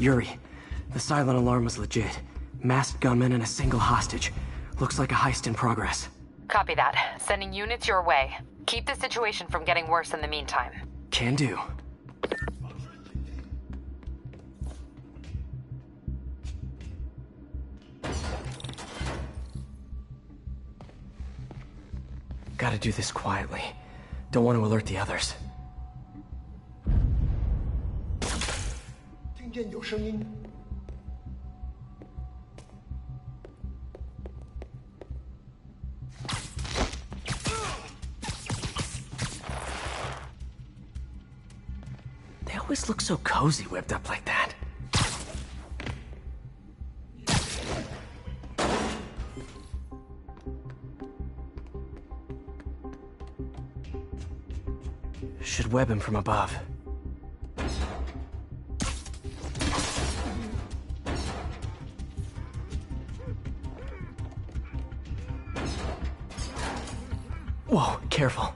Yuri, the silent alarm was legit. Masked gunmen and a single hostage. Looks like a heist in progress. Copy that. Sending units your way. Keep the situation from getting worse in the meantime. Can do. Gotta do this quietly. Don't want to alert the others. 听见有声音。 They always look so cozy whipped up like that. Should web him from above. Whoa, careful.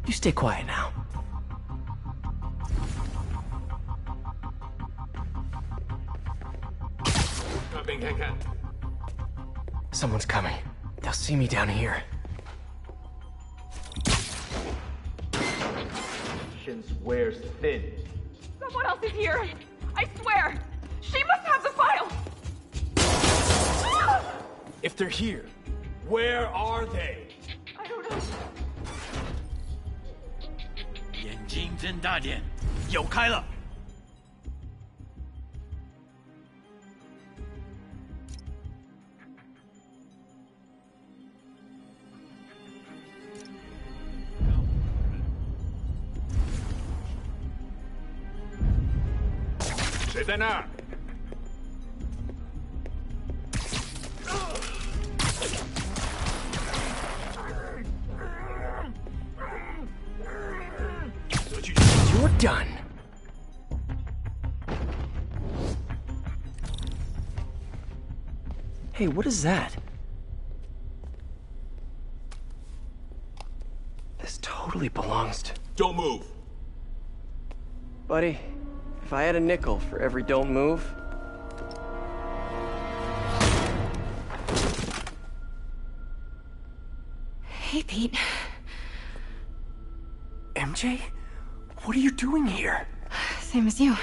You stay quiet now. Someone's coming. They'll see me down here. Patience wears thin. Someone else is here. I swear. She must have the file. If they're here, where are they? I don't know. 眼睛睁大点，有开了。谁在那儿？ You're done. Hey, what is that? This totally belongs to... Don't move. Buddy, if I had a nickel for every don't move... Hey, Pete. MJ? What are you doing here? Same as you.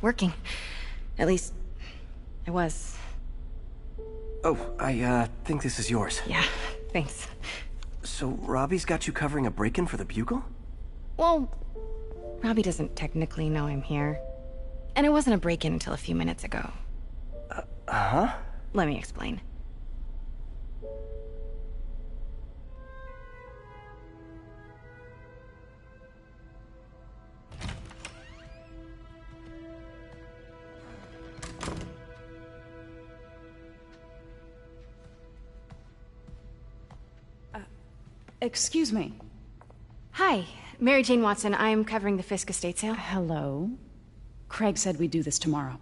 Working. At least, I was. Oh, I think this is yours. Yeah, thanks. So Robbie's got you covering a break-in for the Bugle? Well, Robbie doesn't technically know I'm here. And it wasn't a break-in until a few minutes ago. Huh? Let me explain. Excuse me. Hi, Mary Jane Watson. I'm covering the Fisk estate sale. Hello. Craig said we'd do this tomorrow.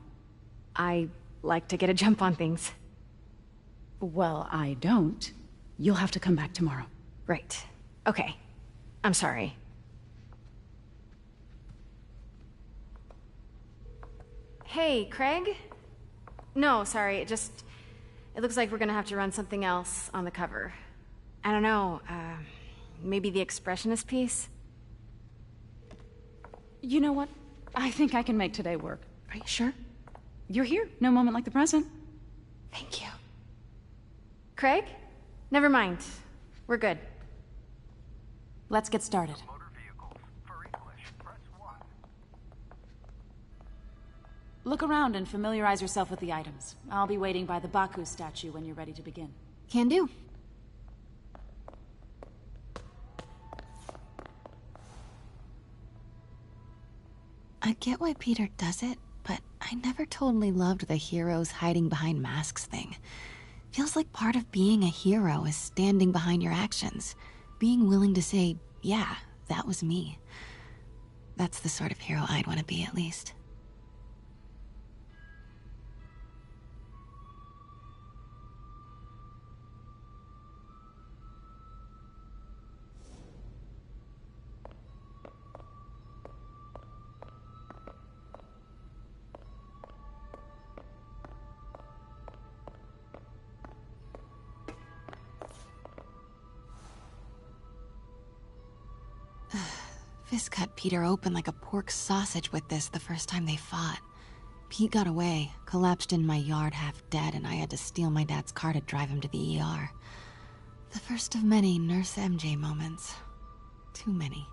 I like to get a jump on things. Well, I don't. You'll have to come back tomorrow. Right. Okay. I'm sorry. Hey, Craig? No, sorry, it looks like we're gonna have to run something else on the cover. I don't know, maybe the expressionist piece? You know what? I think I can make today work. Are you sure? You're here. No moment like the present. Thank you. Craig? Never mind. We're good. Let's get started. Look around and familiarize yourself with the items. I'll be waiting by the Baku statue when you're ready to begin. Can do. I get why Peter does it, but I never totally loved the heroes hiding behind masks thing. Feels like part of being a hero is standing behind your actions. Being willing to say, yeah, that was me. That's the sort of hero I'd want to be, at least. Fisk cut Peter open like a pork sausage with this the first time they fought. Pete got away, collapsed in my yard half dead, and I had to steal my dad's car to drive him to the ER. The first of many Nurse MJ moments. Too many.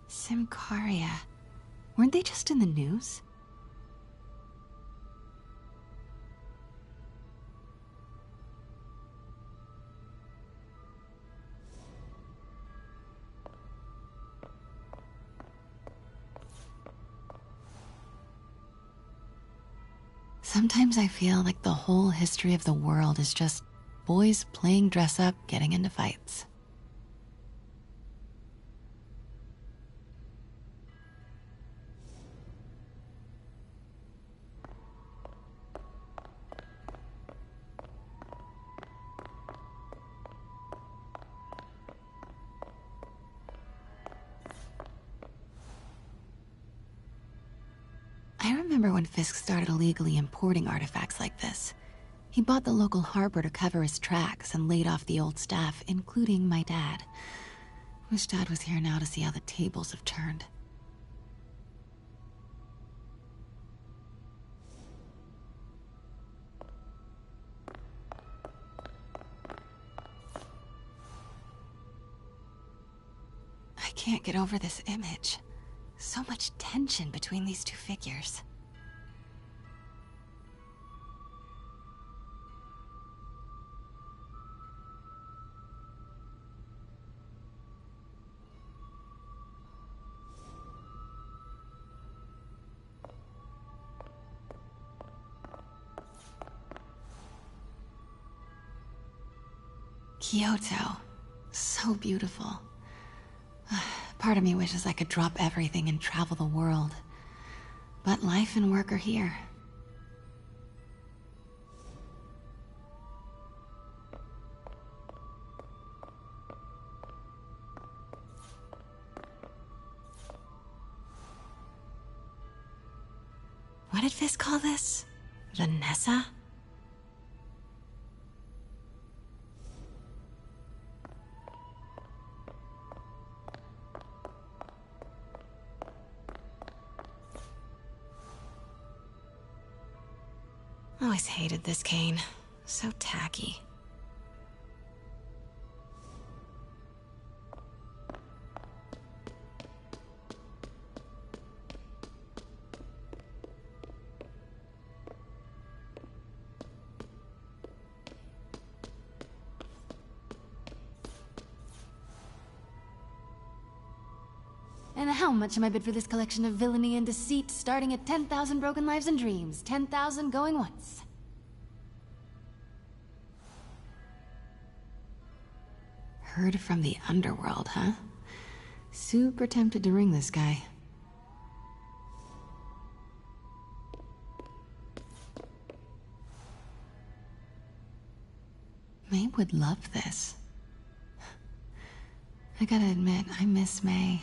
Simcaria. Weren't they just in the news? Sometimes I feel like the whole history of the world is just boys playing dress up, getting into fights. I remember when Fisk started illegally importing artifacts like this. He bought the local harbor to cover his tracks and laid off the old staff, including my dad. Wish Dad was here now to see how the tables have turned. I can't get over this image. So much tension between these two figures. Kyoto. So beautiful. Part of me wishes I could drop everything and travel the world. But life and work are here. What did Fisk call this? Vanessa? Always hated this cane. So tacky. And how much am I bid for this collection of villainy and deceit, starting at 10,000 broken lives and dreams, 10,000 going once? Heard from the underworld, huh? Super tempted to ring this guy. May would love this. I gotta admit, I miss May.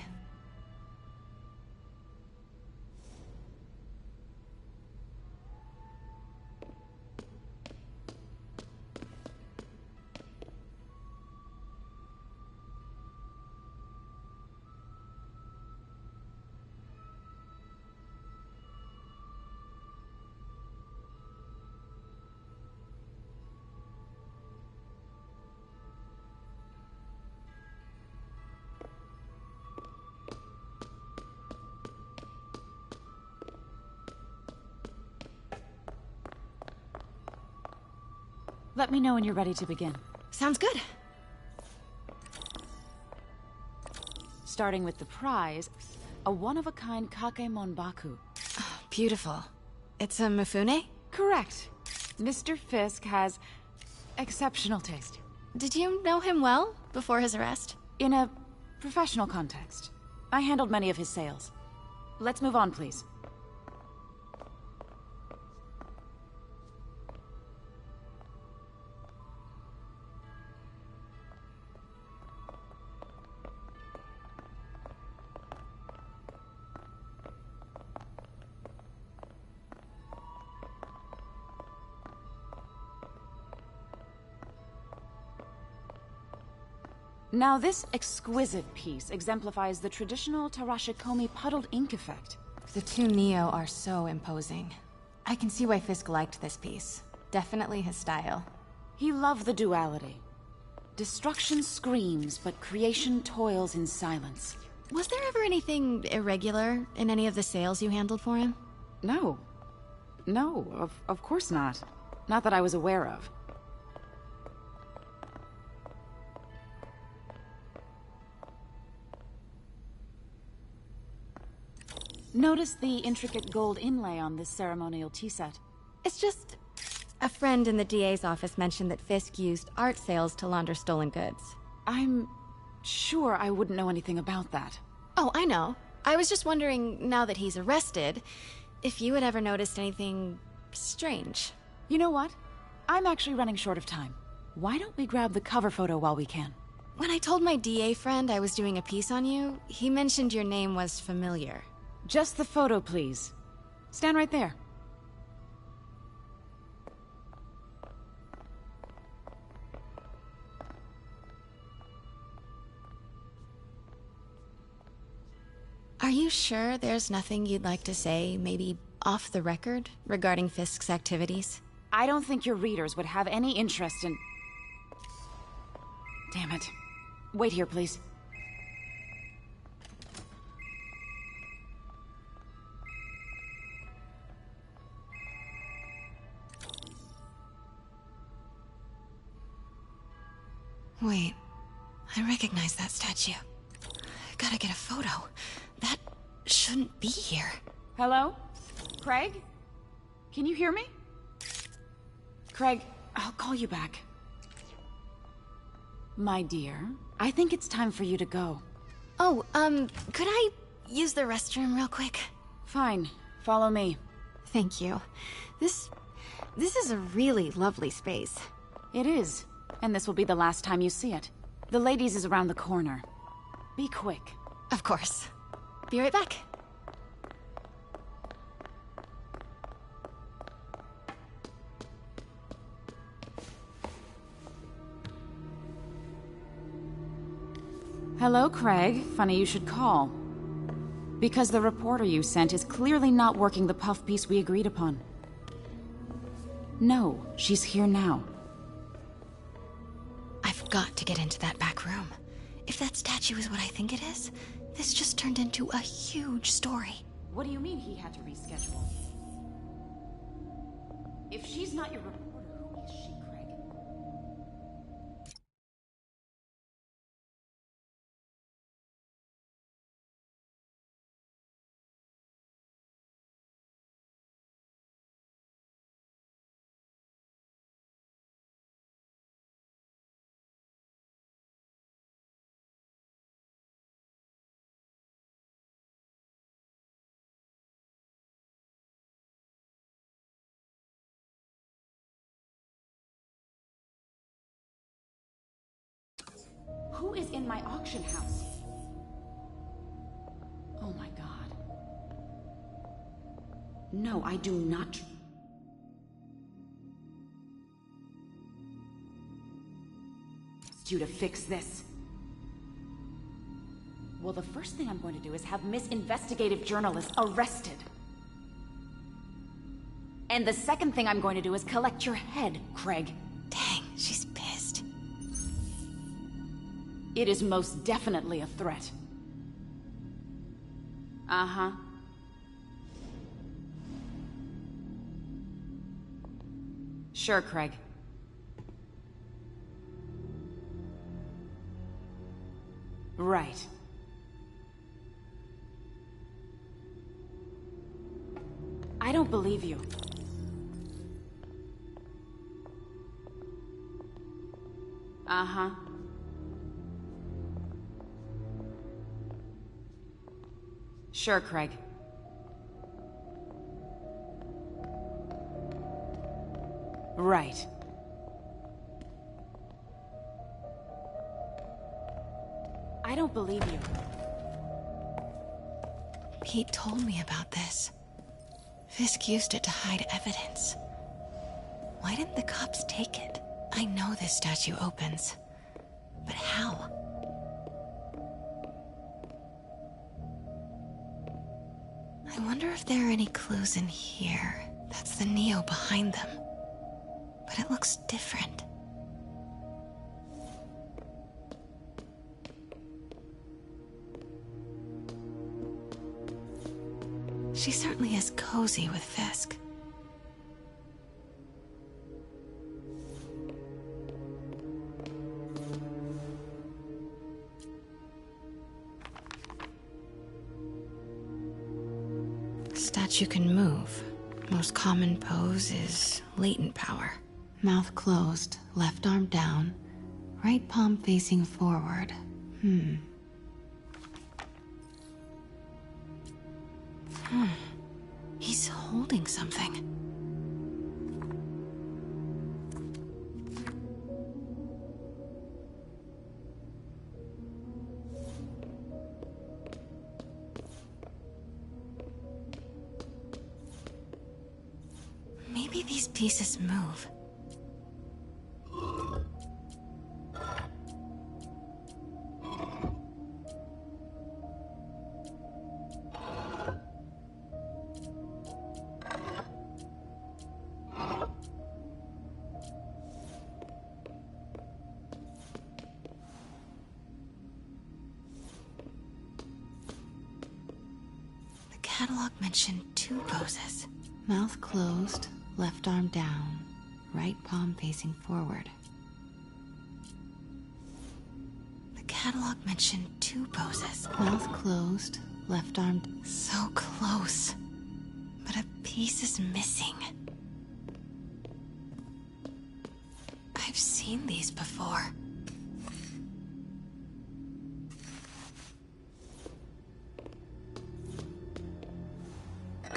Let me know when you're ready to begin. Sounds good. Starting with the prize, a one-of-a-kind Kakemon Baku. Oh, beautiful. It's a Mifune? Correct. Mr. Fisk has exceptional taste. Did you know him well before his arrest? In a professional context. I handled many of his sales. Let's move on, please. Now this exquisite piece exemplifies the traditional Tarashikomi puddled ink effect. The two Neo are so imposing. I can see why Fisk liked this piece. Definitely his style. He loved the duality. Destruction screams, but creation toils in silence. Was there ever anything irregular in any of the sales you handled for him? No. No, of course not. Not that I was aware of. Notice the intricate gold inlay on this ceremonial tea set. It's just... a friend in the DA's office mentioned that Fisk used art sales to launder stolen goods. I'm sure I wouldn't know anything about that. Oh, I know. I was just wondering, now that he's arrested, if you had ever noticed anything strange. You know what? I'm actually running short of time. Why don't we grab the cover photo while we can? When I told my DA friend I was doing a piece on you, he mentioned your name was familiar. Just the photo, please. Stand right there. Are you sure there's nothing you'd like to say, maybe off the record, regarding Fisk's activities? I don't think your readers would have any interest in... Damn it. Wait here, please. Wait, I recognize that statue. I gotta get a photo. That shouldn't be here. Hello? Craig? Can you hear me? Craig, I'll call you back. My dear, I think it's time for you to go. Oh, could I use the restroom real quick? Fine. Follow me. Thank you. This is a really lovely space. It is. And this will be the last time you see it. The ladies is around the corner. Be quick. Of course. Be right back. Hello, Craig. Funny you should call. Because the reporter you sent is clearly not working the puff piece we agreed upon. No, she's here now. I've got to get into that back room. If that statue is what I think it is, this just turned into a huge story. What do you mean he had to reschedule? If she's not your reporter, who is she, Craig? Who is in my auction house? Oh my god. No, I do not. Trust you to fix this. Well, the first thing I'm going to do is have Miss Investigative Journalist arrested. And the second thing I'm going to do is collect your head, Craig. Dang, she's pissed. It is most definitely a threat. Uh-huh. Sure, Craig. Right. I don't believe you. Uh-huh. Sure, Craig. Right. I don't believe you. Pete told me about this. Fisk used it to hide evidence. Why didn't the cops take it? I know this statue opens. But how? I wonder if there are any clues in here. That's the Neo behind them. But it looks different. She certainly is cozy with Fisk. Statue can move. Most common pose is latent power. Mouth closed, left arm down, right palm facing forward. He's holding something. Maybe these pieces move. The catalog mentioned 2 poses. Mouth closed, left arm down, right palm facing forward. The catalog mentioned 2 poses. Mouth closed, left arm... So close. But a piece is missing. I've seen these before.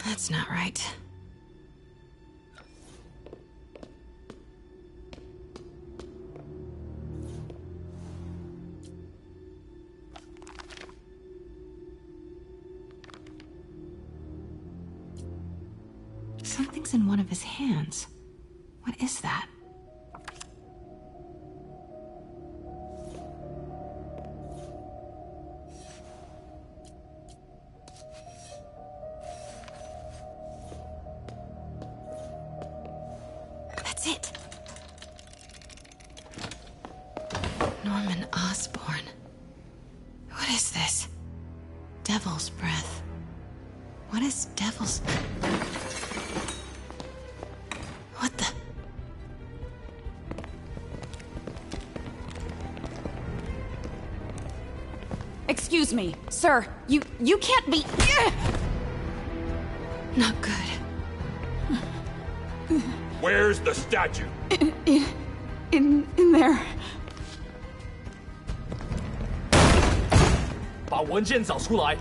That's not right. Something's in one of his hands. What is that? That's it. Norman Osborn. What is this? Devil's breath. What is devil's... What the... Excuse me, sir. You can't be... Not good. Where's the statue? In there. 把文件找出来。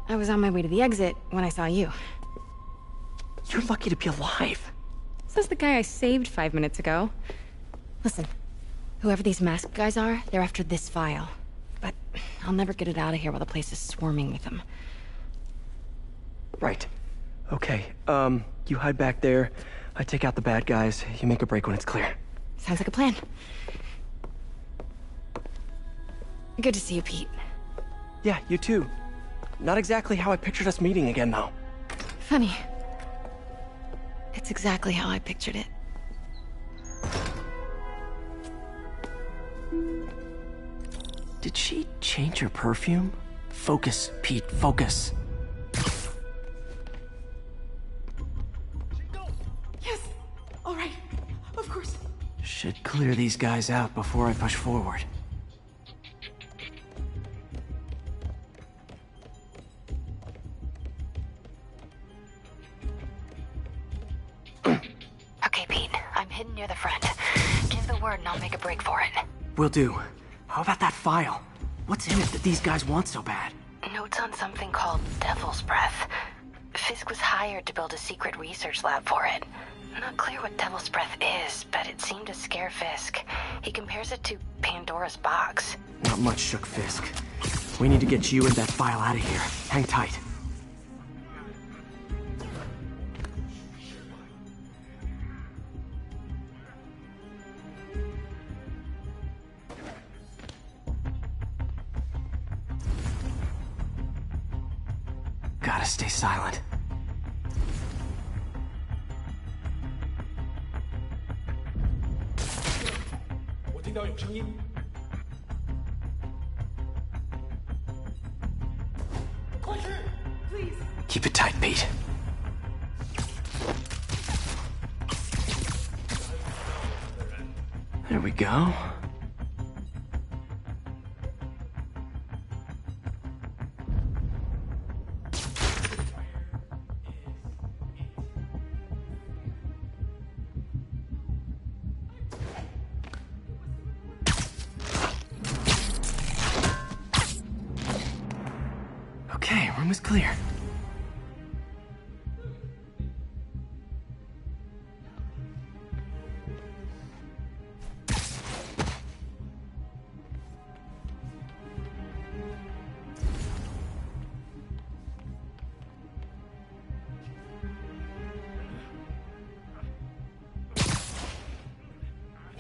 I was on my way to the exit when I saw you. You're lucky to be alive. Says the guy I saved 5 minutes ago. Listen, whoever these masked guys are, they're after this file. But I'll never get it out of here while the place is swarming with them. Right. Okay, you hide back there. I take out the bad guys. You make a break when it's clear. Sounds like a plan. Good to see you, Pete. Yeah, you too. Not exactly how I pictured us meeting again, though. Funny. It's exactly how I pictured it. Did she change her perfume? Focus, Pete, focus. Yes. All right. Of course. Should clear these guys out before I push forward. Okay, Pete. I'm hidden near the front. Give the word and I'll make a break for it. Will do. How about that file? What's in it that these guys want so bad? Notes on something called Devil's Breath. Fisk was hired to build a secret research lab for it. Not clear what Devil's Breath is, but it seemed to scare Fisk. He compares it to Pandora's box. Not much shook Fisk. We need to get you and that file out of here. Hang tight. Gotta stay silent. Keep it tight, Pete. There we go. Okay, room is clear.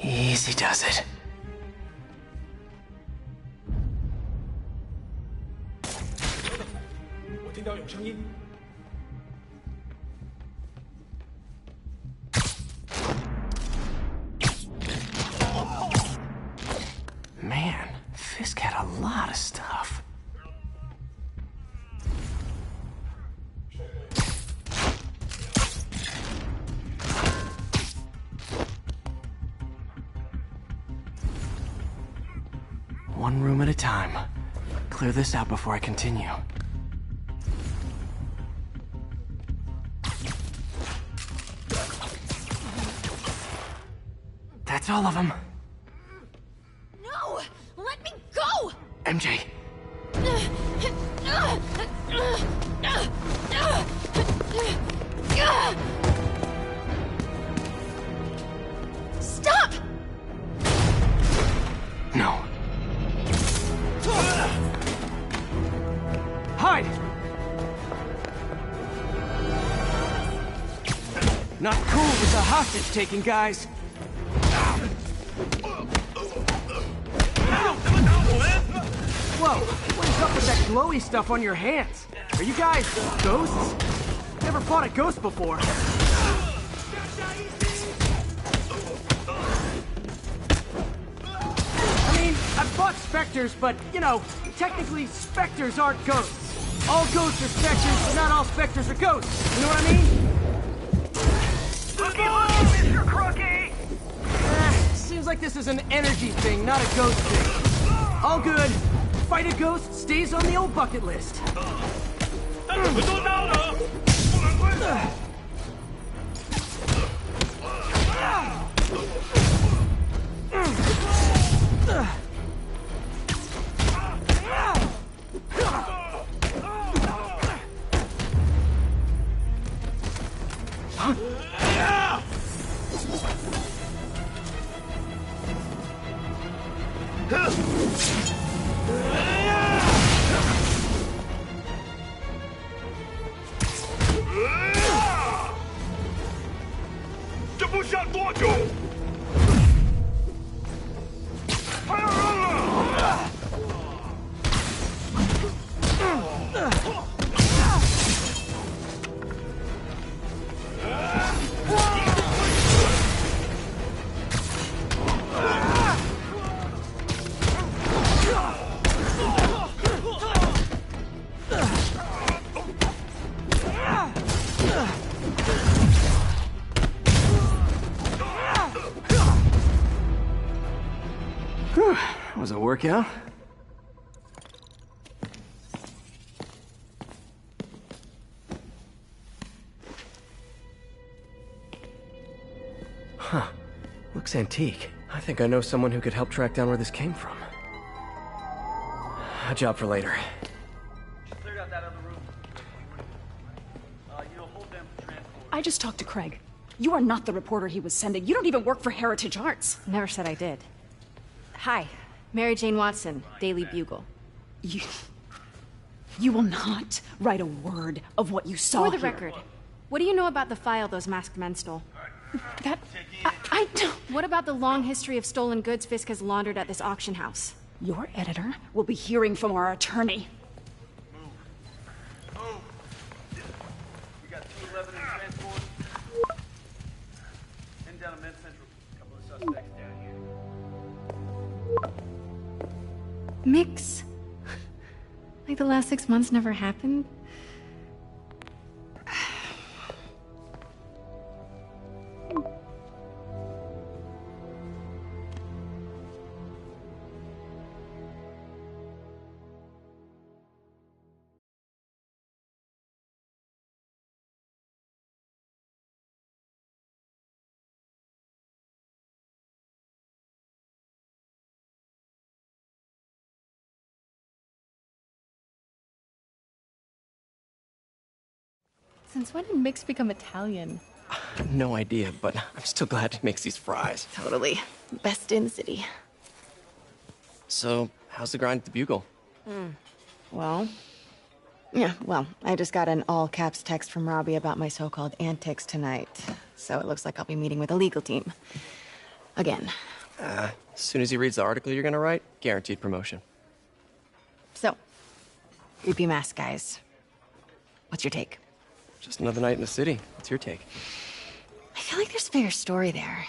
Easy does it. Man, Fisk had a lot of stuff. One room at a time. Clear this out before I continue. That's all of them. No! Let me go! MJ. Stop! No. Hide! Not cool with the hostage taking, guys. Whoa, what is up with that glowy stuff on your hands? Are you guys ghosts? Never fought a ghost before. I mean, I've fought specters, but, you know, technically specters aren't ghosts. All ghosts are specters, but not all specters are ghosts. You know what I mean? Looky, Mr. Crookie! Seems like this is an energy thing, not a ghost thing. All good. Fight a ghost stays on the old bucket list. Was a workout? Huh. Looks antique. I think I know someone who could help track down where this came from. A job for later. Cleared out that other room. You'll hold them for transport. I just talked to Craig. You are not the reporter he was sending. You don't even work for Heritage Arts. Never said I did. Hi, Mary Jane Watson, Daily Bugle. You will not write a word of what you saw For the here. record, what do you know about the file those masked men stole? That... I don't... What about the long history of stolen goods Fisk has laundered at this auction house? Your editor will be hearing from our attorney. Mix. Like the last 6 months never happened? Since when did Mix become Italian? No idea, but I'm still glad he makes these fries. Totally. Best in the city. So, how's the grind at the Bugle? Well, I just got an all-caps text from Robbie about my so-called antics tonight. So it looks like I'll be meeting with the legal team. Again. As soon as he reads the article you're gonna write, guaranteed promotion. So, creepy mask guys. What's your take? Just another night in the city. What's your take? I feel like there's a bigger story there.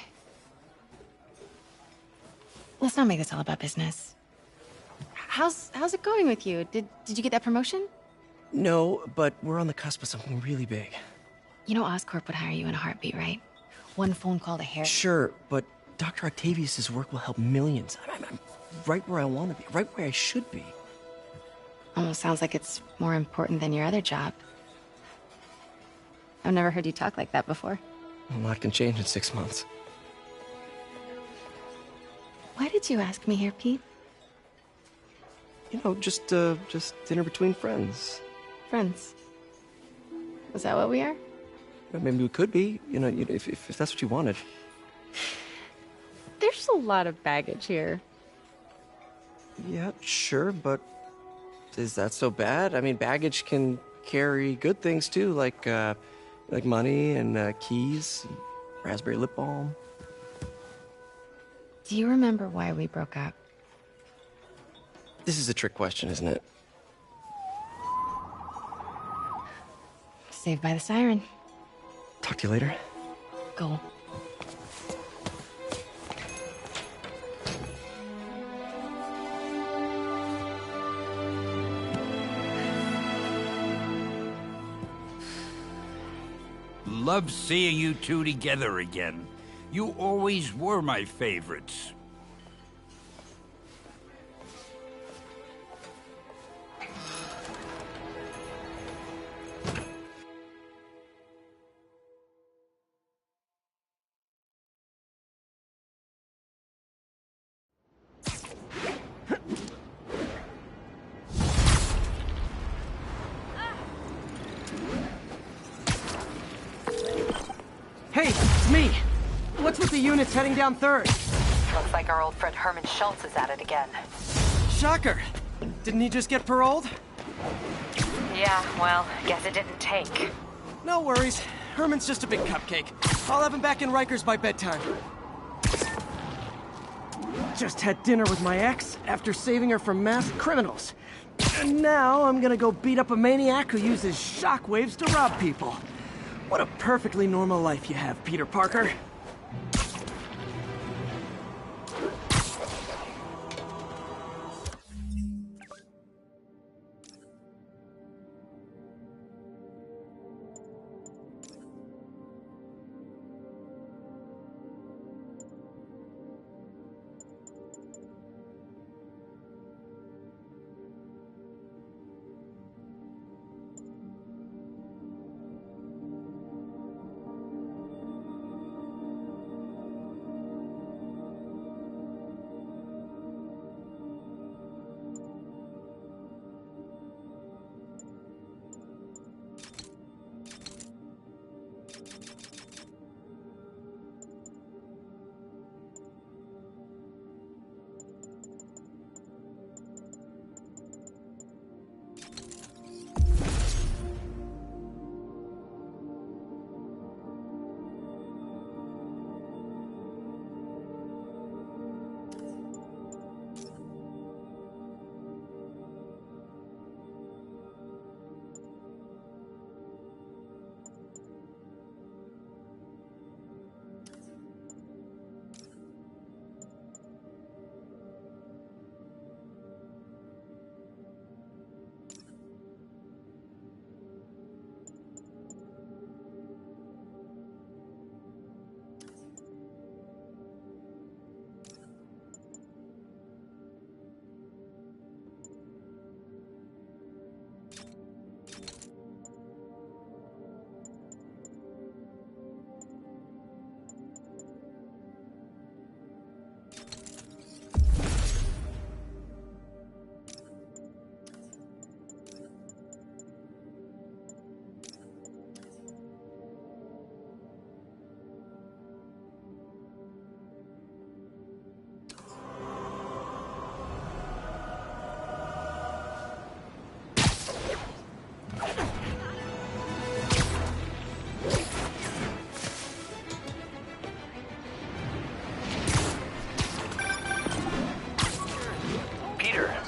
Let's not make this all about business. How's it going with you? Did you get that promotion? No, but we're on the cusp of something really big. You know Oscorp would hire you in a heartbeat, right? One phone call to Harry. Sure, but Dr. Octavius's work will help millions. I'm right where I want to be, right where I should be. Almost sounds like it's more important than your other job. I've never heard you talk like that before. A lot can change in 6 months. Why did you ask me here, Pete? You know, just dinner between friends. Friends. Is that what we are? Well, maybe we could be, if that's what you wanted. There's a lot of baggage here. Yeah, sure, but is that so bad? I mean, baggage can carry good things too, like money and keys, and raspberry lip balm. Do you remember why we broke up? This is a trick question, isn't it? Saved by the siren. Talk to you later. Go. Love seeing you two together again. You always were my favorites. Hey, it's me. What's with the units heading down 3rd? Looks like our old friend Herman Schultz is at it again. Shocker. Didn't he just get paroled? Yeah, well, guess it didn't take. No worries. Herman's just a big cupcake. I'll have him back in Rikers by bedtime. Just had dinner with my ex after saving her from masked criminals. And now I'm gonna go beat up a maniac who uses shockwaves to rob people. What a perfectly normal life you have, Peter Parker.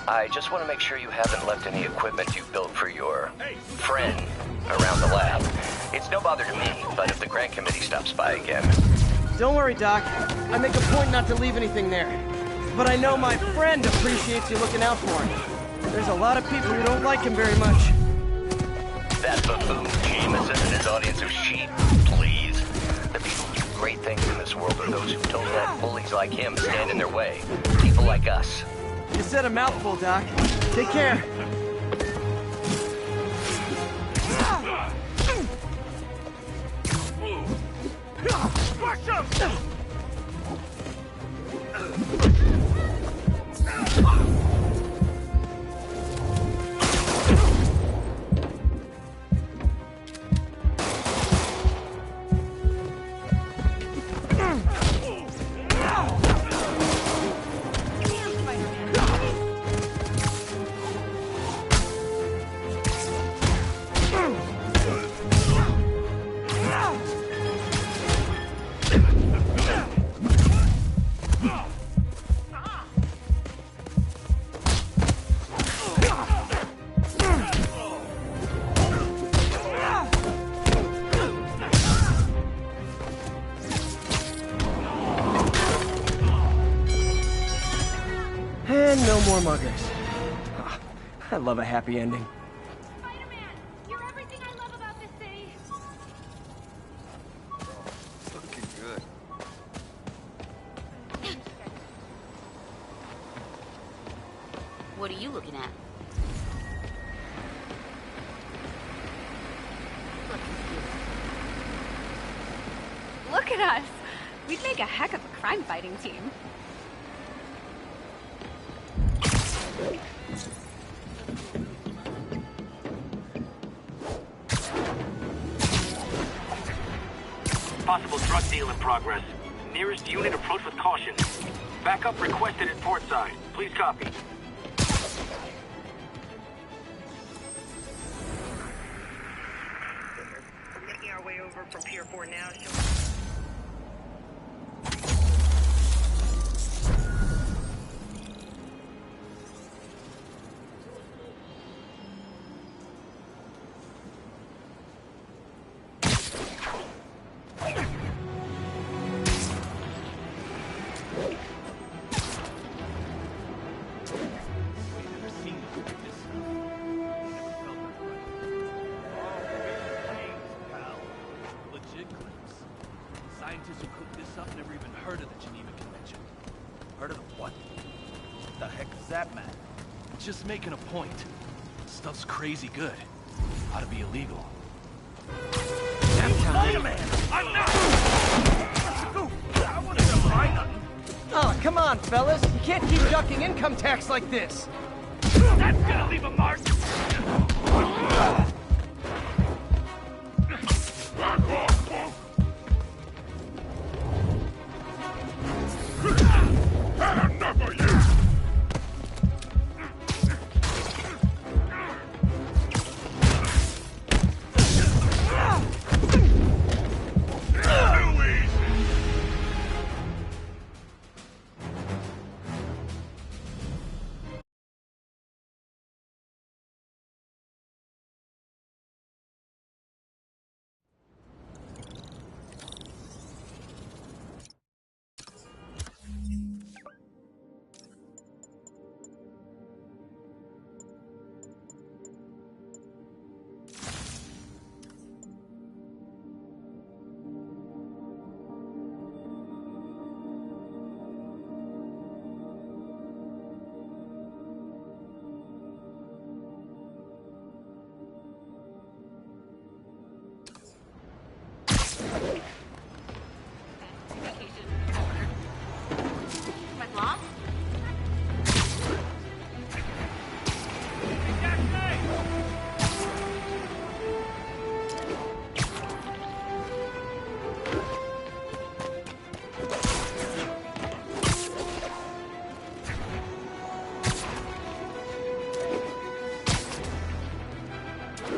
I just want to make sure you haven't left any equipment you built for your friend around the lab. It's no bother to me, but if the grant committee stops by again... Don't worry, Doc. I make a point not to leave anything there. But I know my friend appreciates you looking out for him. There's a lot of people who don't like him very much. That buffoon Jameson and his audience of sheep, please. The people who do great things in this world are those who don't let bullies like him stand in their way. People like us. You said a mouthful, Doc. Take care. And no more muggers. Oh, I love a happy ending. Spider-Man, you're everything I love about this city. Looking good. What are you looking at? Look at us. We'd make a heck of a crime-fighting team. Possible drug deal in progress. Nearest unit approach with caution. Backup requested at port side. Please copy. We're making our way over from Pier 4 now. Scientists who cooked this up never even heard of the Geneva Convention. Heard of the what? What the heck is that, man? Just making a point. Stuff's crazy good. Ought to be illegal. Spider-Man! I'm not! I wanted to buy nothing. Oh, come on, fellas. You can't keep ducking income tax like this. That's gonna leave a mark!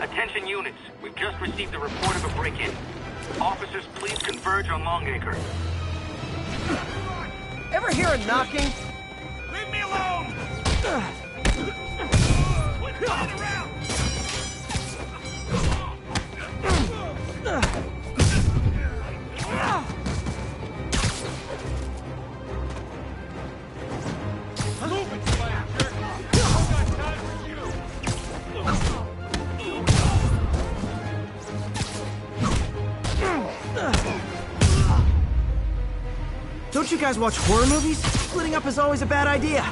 Attention units, we've just received a report of a break-in. Officers, please converge on Longacre. Ever hear a knocking? Leave me alone! guys watch horror movies? Splitting up is always a bad idea.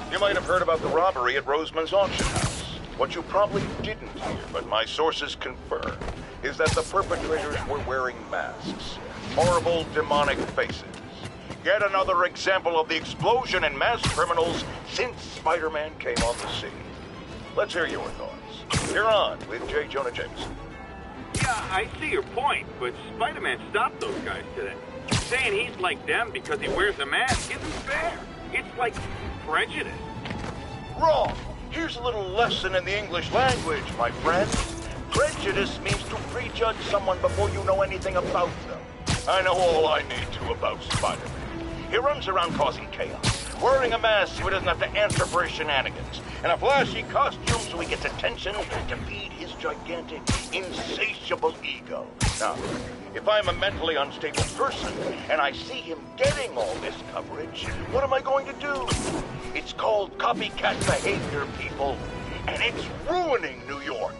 You might have heard about the robbery at Roseman's auction house. What you probably didn't hear, but my sources confirm, is that the perpetrators were wearing masks. Horrible, demonic faces. Yet another example of the explosion in mass criminals since Spider-Man came on the scene. Let's hear your thoughts. You're on with J. Jonah Jameson. Yeah, I see your point, but Spider-Man stopped those guys today. Saying he's like them because he wears a mask isn't fair. It's like prejudice. Wrong. Here's a little lesson in the English language, my friend. Prejudice means to prejudge someone before you know anything about them. I know all I need to about Spider-Man. He runs around causing chaos, wearing a mask so he doesn't have to answer for his shenanigans, and a flashy costume so he gets attention to feed his gigantic, insatiable ego. Now, if I'm a mentally unstable person and I see him getting all this coverage, what am I going to do? It's called copycat behavior, people, and it's ruining New York.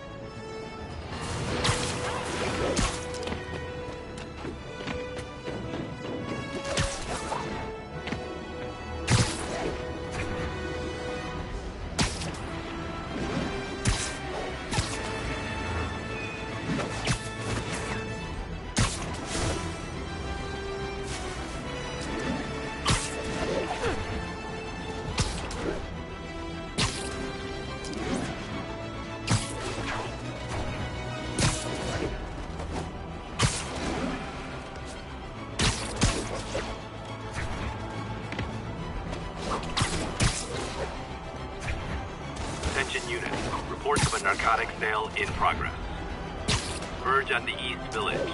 Attention unit. Reports of a narcotics sale in progress. Verge on the East Village.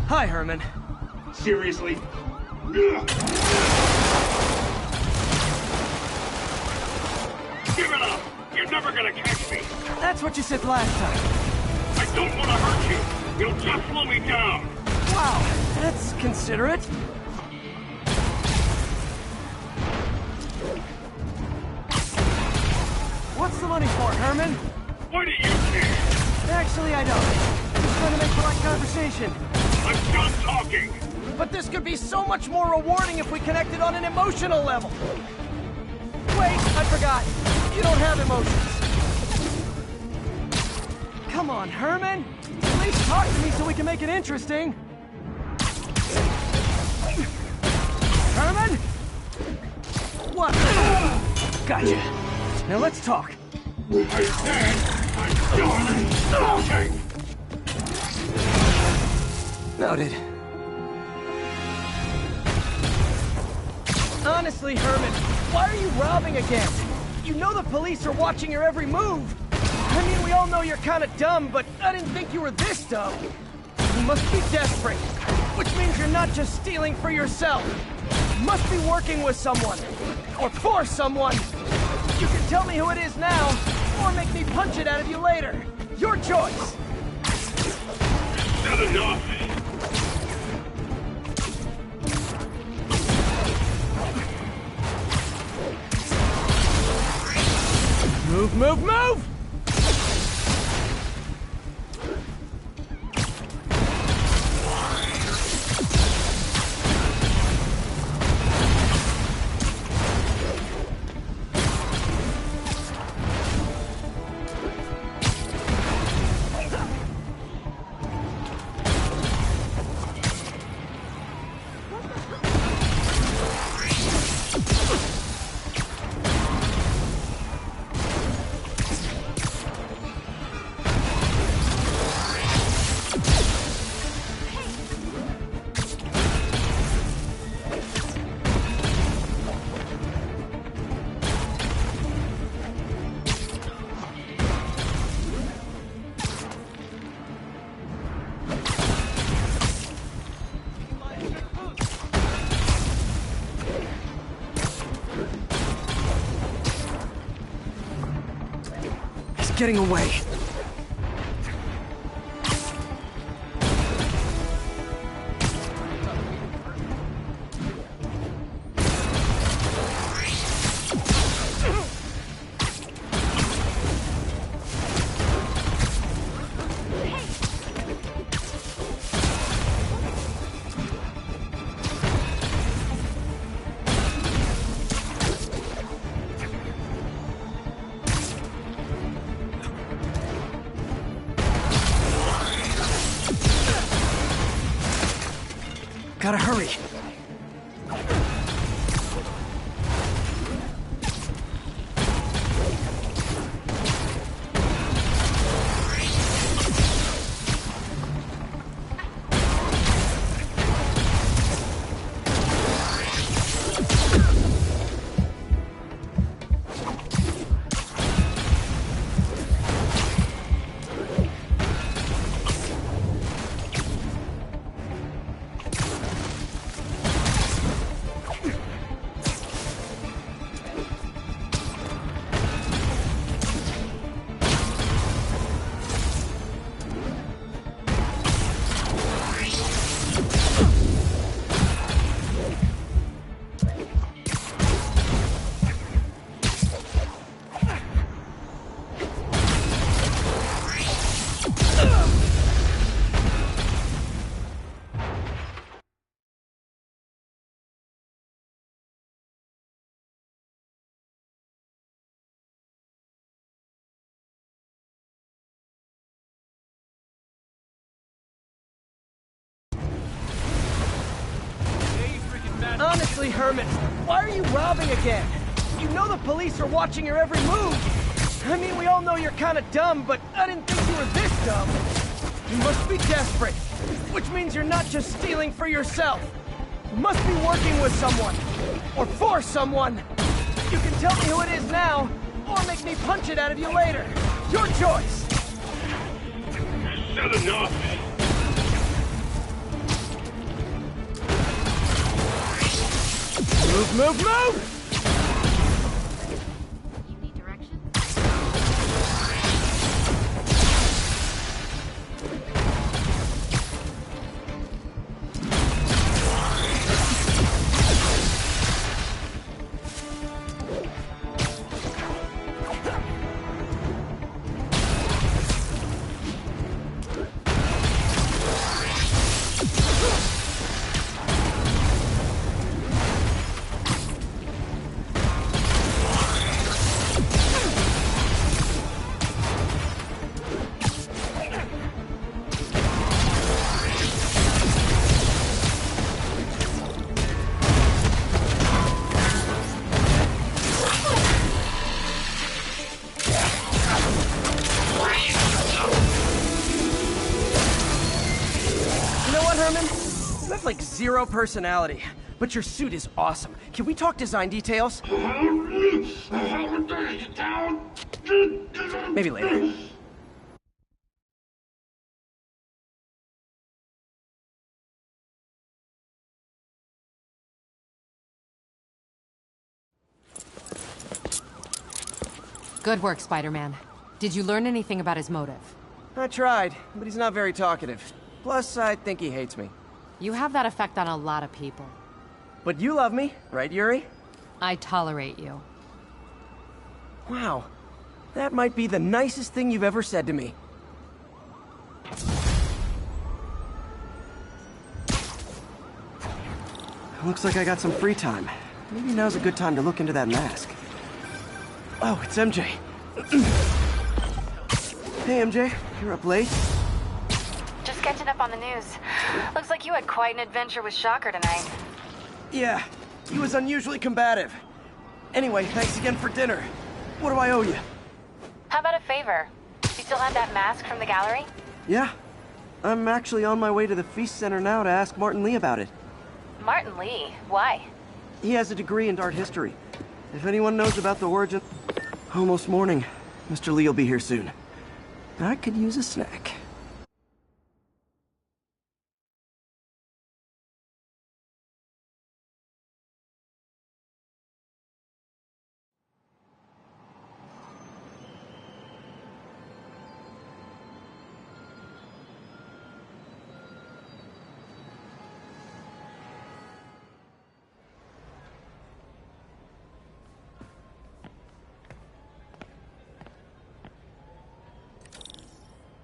Hi, Herman. Seriously? Give it up! You're never gonna catch me! That's what you said last time. I don't want to hurt you! You'll just slow me down! Wow, that's considerate. What's the money for, Herman? Why do you care? Actually, I don't. I'm just trying to make polite conversation. I'm done talking! But this could be so much more rewarding if we connected on an emotional level. Wait, I forgot. You don't have emotions. Come on, Herman. At least talk to me so we can make it interesting. Herman? What? Gotcha. Now let's talk. I said I'm done talking! Noted. Honestly, Herman, why are you robbing again? You know the police are watching your every move. I mean, we all know you're kind of dumb, but I didn't think you were this dumb. You must be desperate, which means you're not just stealing for yourself. You must be working with someone, or for someone. You can tell me who it is now, or make me punch it out of you later. Your choice. Not enough! Move, move, move! getting away. Gotta hurry. Honestly, Herman, why are you robbing again? You know the police are watching your every move. I mean, we all know you're kind of dumb, but I didn't think you were this dumb. You must be desperate, which means you're not just stealing for yourself. You must be working with someone, or for someone. You can tell me who it is now, or make me punch it out of you later. Your choice. Said enough. Move, move, move! You need direction? Like zero personality, but your suit is awesome. Can we talk design details? Maybe later. Good work, Spider-Man. Did you learn anything about his motive? I tried, but he's not very talkative. Plus, I think he hates me. You have that effect on a lot of people. But you love me, right, Yuri? I tolerate you. Wow. That might be the nicest thing you've ever said to me. Looks like I got some free time. Maybe now's a good time to look into that mask. Oh, it's MJ. Hey, MJ. You're up late? Just catching up on the news. Looks like you had quite an adventure with Shocker tonight. Yeah, he was unusually combative. Anyway, thanks again for dinner. What do I owe you? How about a favor? You still have that mask from the gallery? Yeah. I'm actually on my way to the Feast Center now to ask Martin Lee about it. Martin Lee? Why? He has a degree in art history. If anyone knows about the origin... Almost morning. Mr. Lee will be here soon. I could use a snack.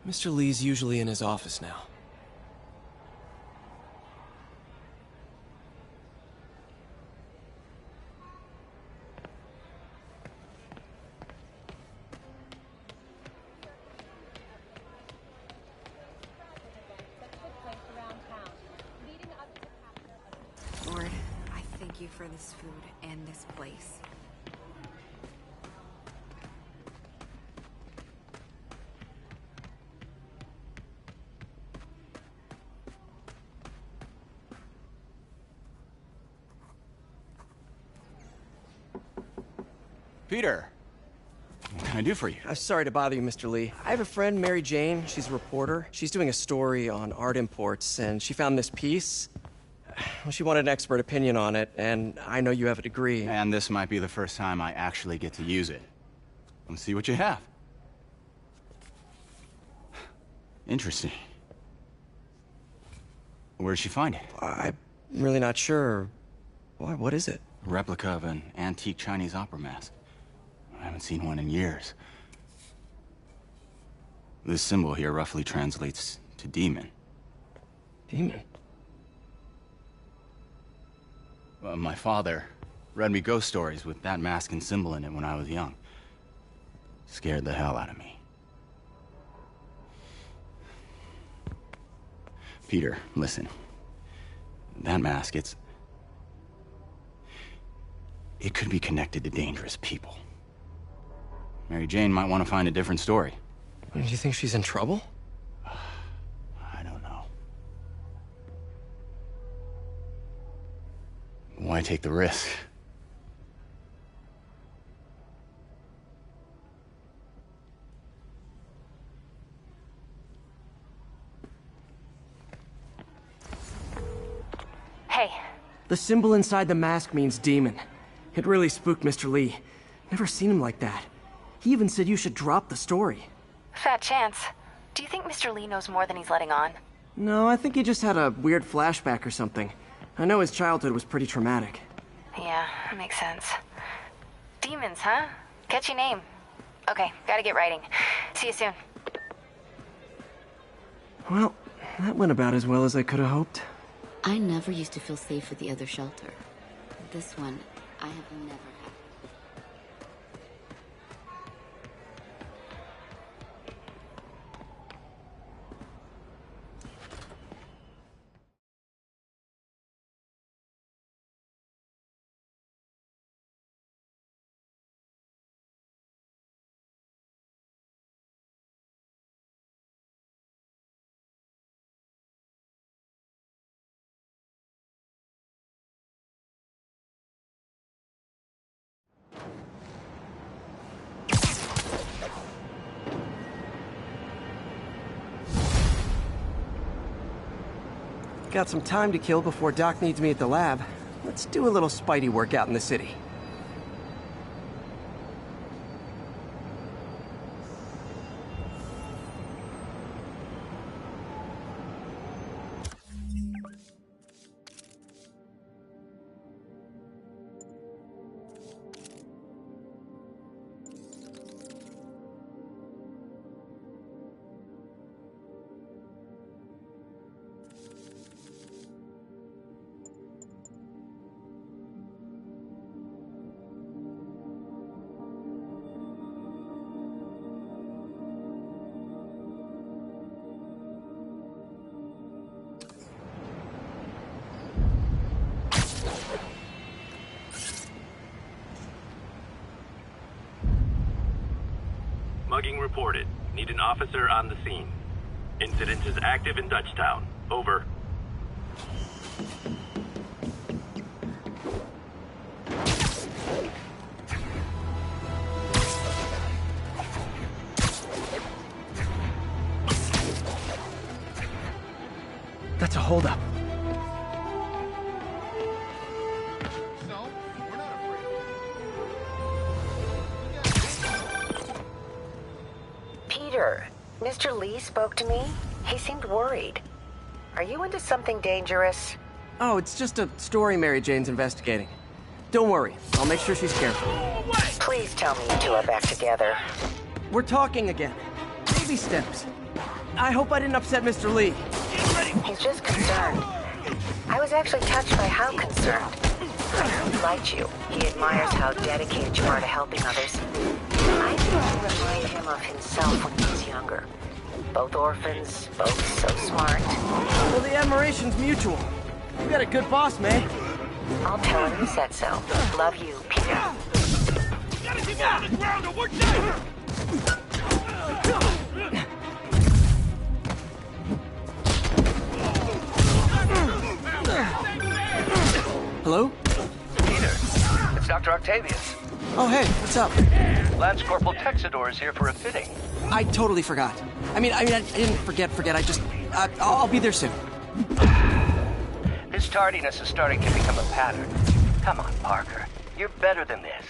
Mr. Lee's usually in his office now. Lord, I thank you for this food and this place. Peter, what can I do for you? I'm sorry to bother you, Mr. Lee. I have a friend, Mary Jane. She's a reporter. She's doing a story on art imports, and she found this piece. Well, she wanted an expert opinion on it, and I know you have a degree. And this might be the first time I actually get to use it. Let's see what you have. Interesting. Where did she find it? I'm really not sure. Why, what is it? A replica of an antique Chinese opera mask. I haven't seen one in years. This symbol here roughly translates to demon. Demon? Well, my father read me ghost stories with that mask and symbol in it when I was young. Scared the hell out of me. Peter, listen. That mask, it could be connected to dangerous people. Mary Jane might want to find a different story. Do you think she's in trouble? I don't know. Why take the risk? Hey. The symbol inside the mask means demon. It really spooked Mr. Lee. Never seen him like that. He even said you should drop the story. Fat chance. Do you think Mr. Lee knows more than he's letting on? No, I think he just had a weird flashback or something. I know his childhood was pretty traumatic. Yeah, makes sense. Demons, huh? Catchy name. Okay, gotta get writing. See you soon. Well, that went about as well as I could have hoped. I never used to feel safe with the other shelter. This one, I have never had. Got some time to kill before Doc needs me at the lab. Let's do a little Spidey work out in the city. Mugging reported. Need an officer on the scene. Incident is active in Dutchtown. Over. That's a holdup. Peter, Mr. Lee spoke to me. He seemed worried. Are you into something dangerous? Oh, it's just a story Mary Jane's investigating. Don't worry, I'll make sure she's careful. Please tell me you two are back together. We're talking again. Baby steps. I hope I didn't upset Mr. Lee. He's just concerned. I was actually touched by how concerned. He liked you. He admires how dedicated you are to helping others. I think you remind him of himself when he was younger. Both orphans, both so smart. Well, the admiration's mutual. You got a good boss, May. I'll tell him you said so. Love you, Peter. Gotta keep on the ground or we're dead! Hello? Peter, it's Dr. Octavius. Oh, hey, what's up? Lance Corporal Texador is here for a fitting. I totally forgot. I didn't forget. I'll be there soon. This tardiness is starting to become a pattern. Come on, Parker. You're better than this.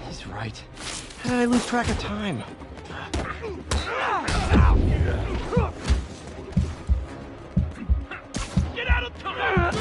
He's right. How did I lose track of time? Get out of time!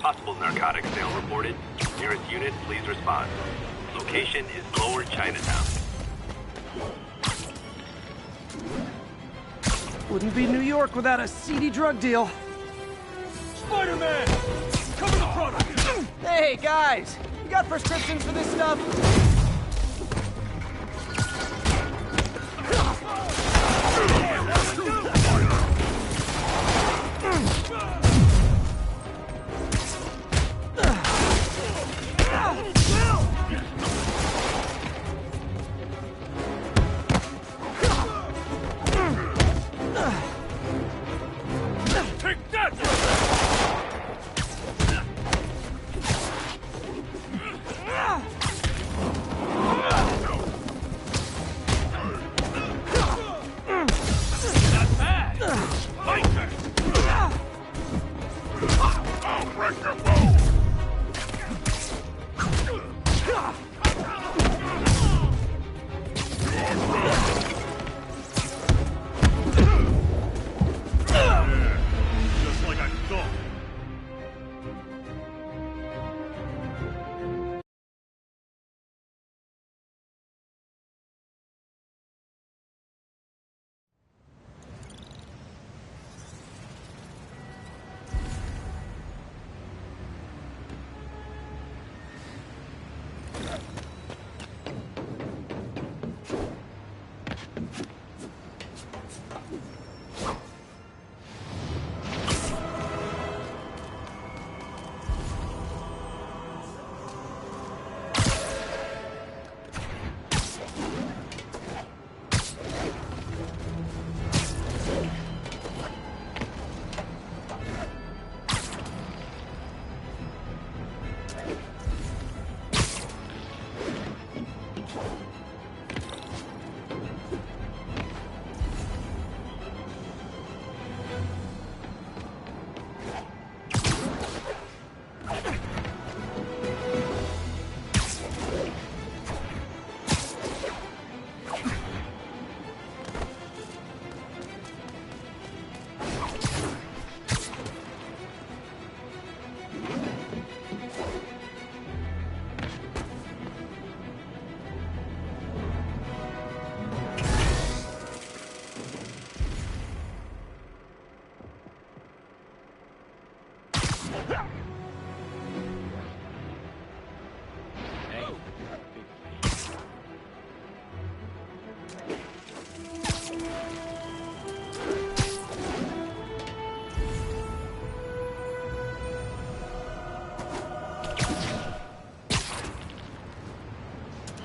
Possible narcotics sale reported. Nearest unit, please respond. Location is Lower Chinatown. Wouldn't be New York without a seedy drug deal. Spider-Man! Cover the product! Hey, guys! You got prescriptions for this stuff? Not bad!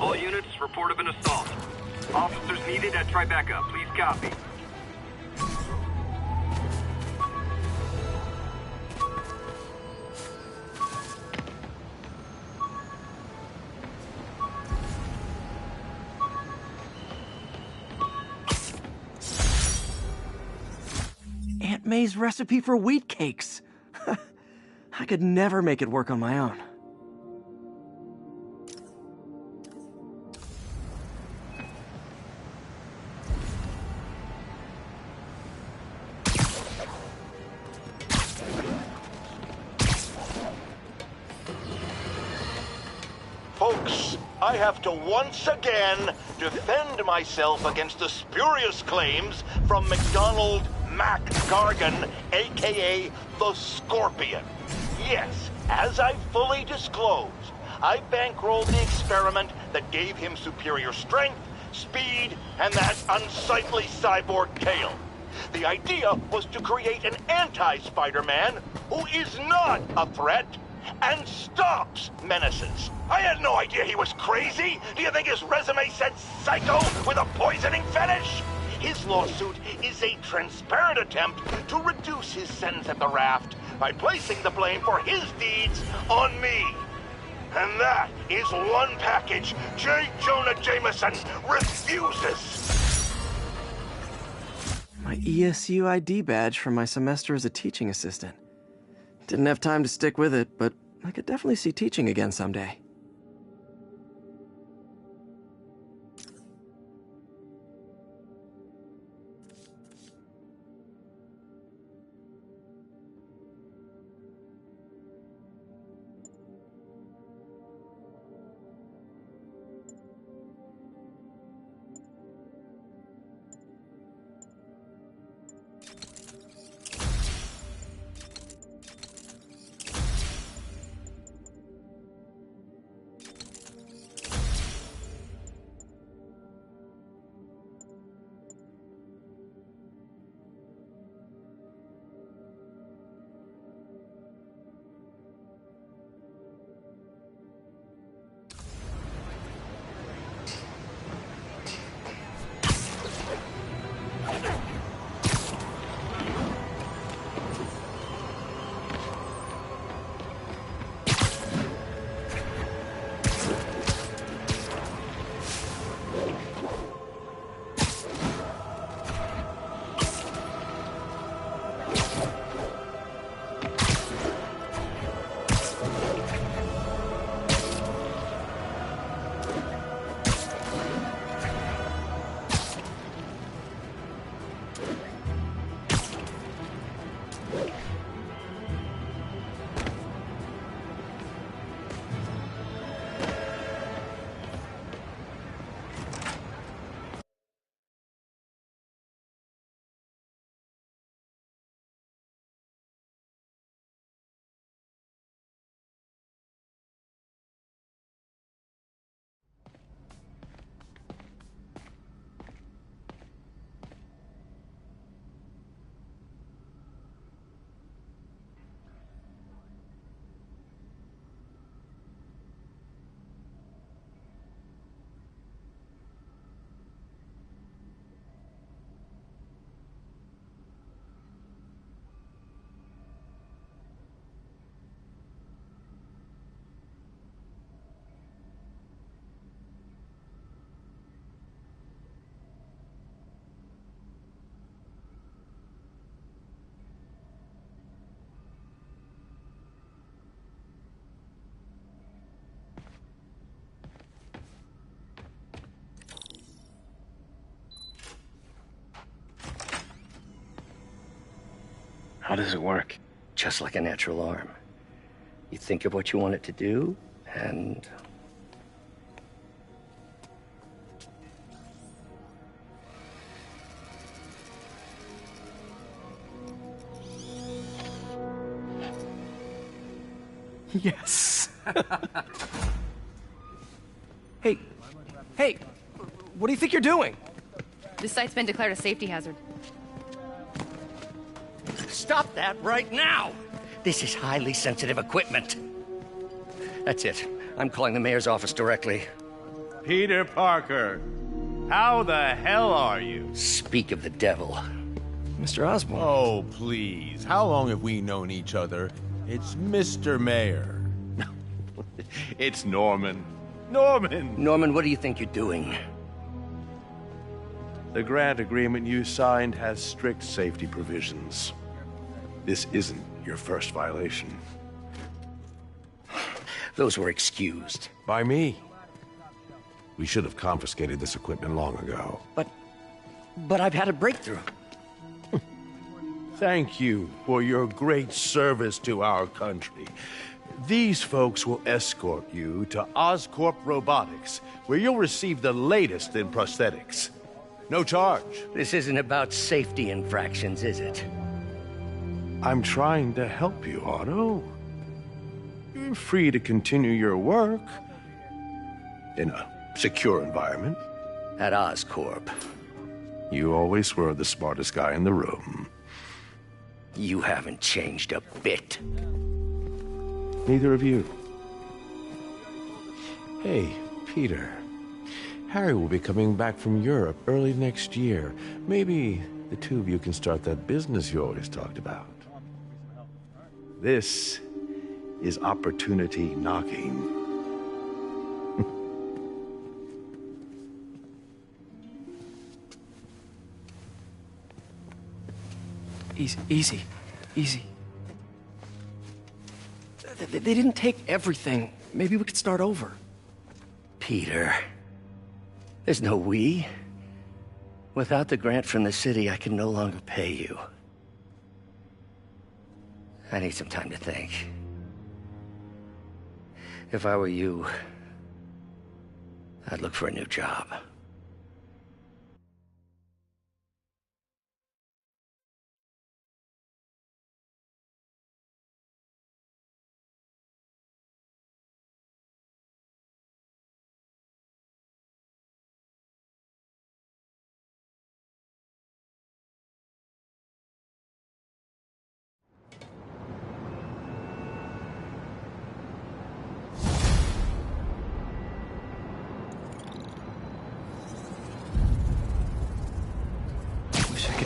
All units, report of an assault. Officers needed at Tribeca. Please copy. Aunt May's recipe for wheat cakes. I could never make it work on my own. Folks, I have to once again defend myself against the spurious claims from McDonald Mac Gargan, aka the Scorpion. Yes, as I fully disclosed, I bankrolled the experiment that gave him superior strength, speed, and that unsightly cyborg tail. The idea was to create an anti-Spider-Man who is not a threat and stops menaces. I had no idea he was crazy. Do you think his resume said psycho with a poisoning fetish? His lawsuit is a transparent attempt to reduce his sentence at the raft by placing the blame for his deeds on me. And that is one package J. Jonah Jameson refuses. My ESU ID badge from my semester as a teaching assistant. Didn't have time to stick with it, but I could definitely see teaching again someday. How does it work? Just like a natural arm. You think of what you want it to do, and... Yes. Hey, hey, what do you think you're doing? This site's been declared a safety hazard. Stop that right now! This is highly sensitive equipment. That's it. I'm calling the mayor's office directly. Peter Parker, how the hell are you? Speak of the devil. Mr. Osborn. Oh, please. How long have we known each other? It's Mr. Mayor. It's Norman. Norman! Norman, what do you think you're doing? The grant agreement you signed has strict safety provisions. This isn't your first violation. Those were excused. By me. We should have confiscated this equipment long ago. But I've had a breakthrough. Thank you for your great service to our country. These folks will escort you to Oscorp Robotics, where you'll receive the latest in prosthetics. No charge. This isn't about safety infractions, is it? I'm trying to help you, Otto. You're free to continue your work in a secure environment. At Oscorp. You always were the smartest guy in the room. You haven't changed a bit. Neither of you. Hey, Peter. Harry will be coming back from Europe early next year. Maybe the two of you can start that business you always talked about. This is opportunity knocking. Easy. They didn't take everything. Maybe we could start over. Peter. There's no we. Without the grant from the city, I can no longer pay you. I need some time to think. If I were you, I'd look for a new job.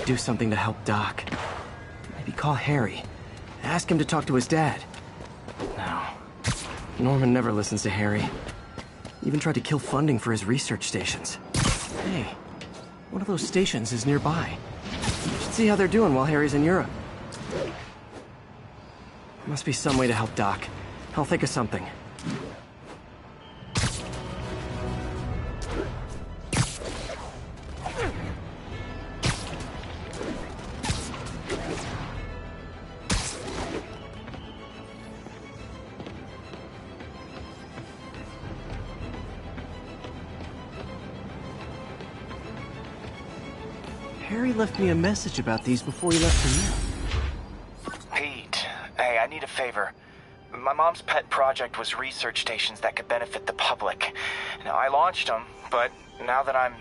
Do something to help Doc. Maybe call Harry. Ask him to talk to his dad. No. Norman never listens to Harry. Even tried to kill funding for his research stations. Hey, one of those stations is nearby. Should see how they're doing while Harry's in Europe. Must be some way to help Doc. I'll think of something. Harry left me a message about these before he left for you. Pete, hey, I need a favor. My mom's pet project was research stations that could benefit the public. Now, I launched them, but now that I'm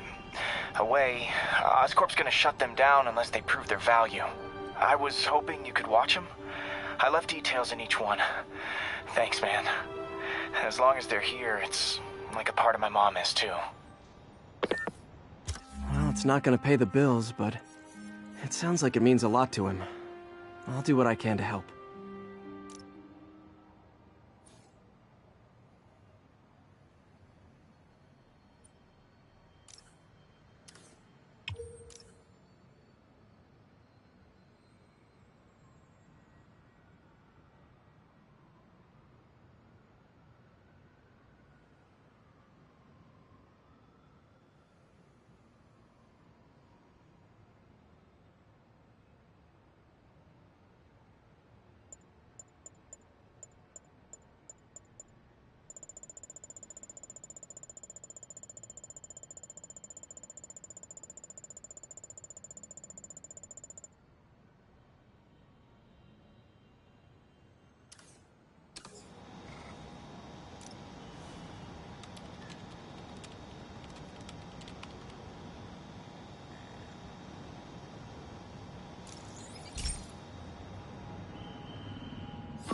away, Oscorp's gonna shut them down unless they prove their value. I was hoping you could watch them. I left details in each one. Thanks, man. As long as they're here, it's like a part of my mom is, too. Well, it's not gonna pay the bills, but it sounds like it means a lot to him. I'll do what I can to help.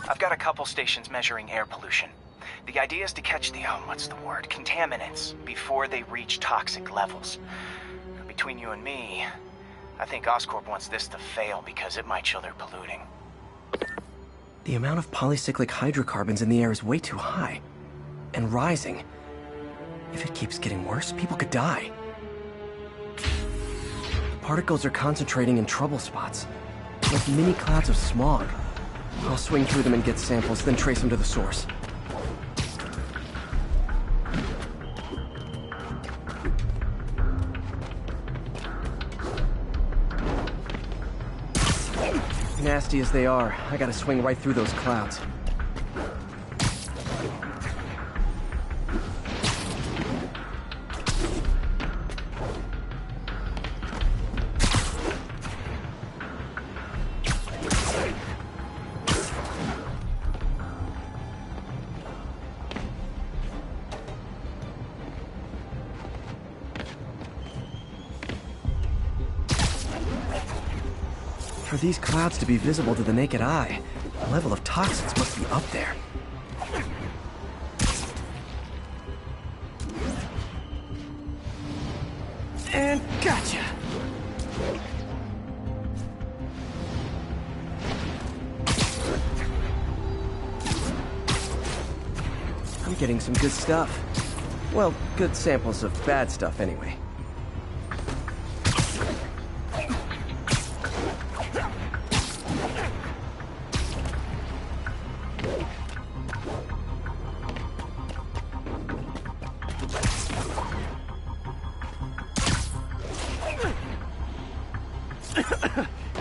I've got a couple stations measuring air pollution. The idea is to catch the, contaminants before they reach toxic levels. Between you and me, I think Oscorp wants this to fail because it might show they're polluting. The amount of polycyclic hydrocarbons in the air is way too high. And rising. If it keeps getting worse, people could die. The particles are concentrating in trouble spots, like mini clouds of smog. I'll swing through them and get samples, then trace them to the source. Nasty as they are, I gotta swing right through those clouds. For these clouds to be visible to the naked eye, the level of toxins must be up there. And gotcha! I'm getting some good stuff. Well, good samples of bad stuff anyway.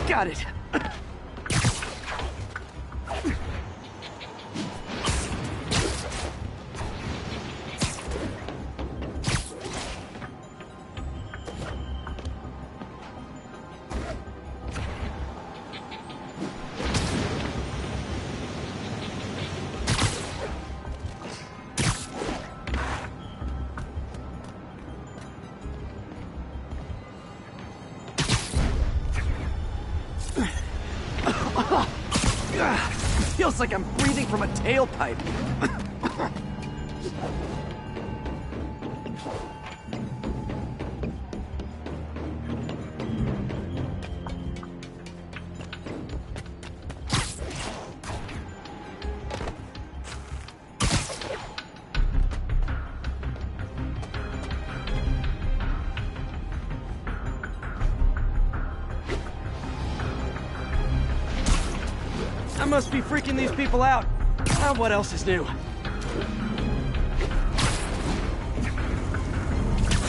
Got it. Feels like I'm breathing from a tailpipe. I must be freaking these people out. What else is new?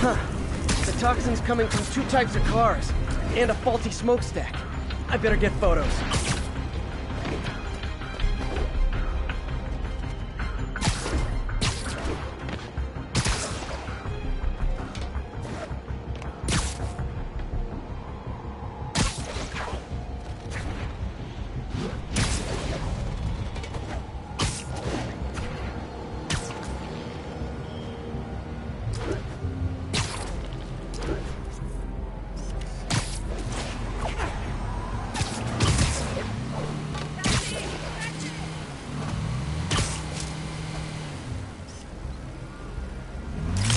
Huh. The toxin's coming from 2 types of cars, and a faulty smokestack. I better get photos.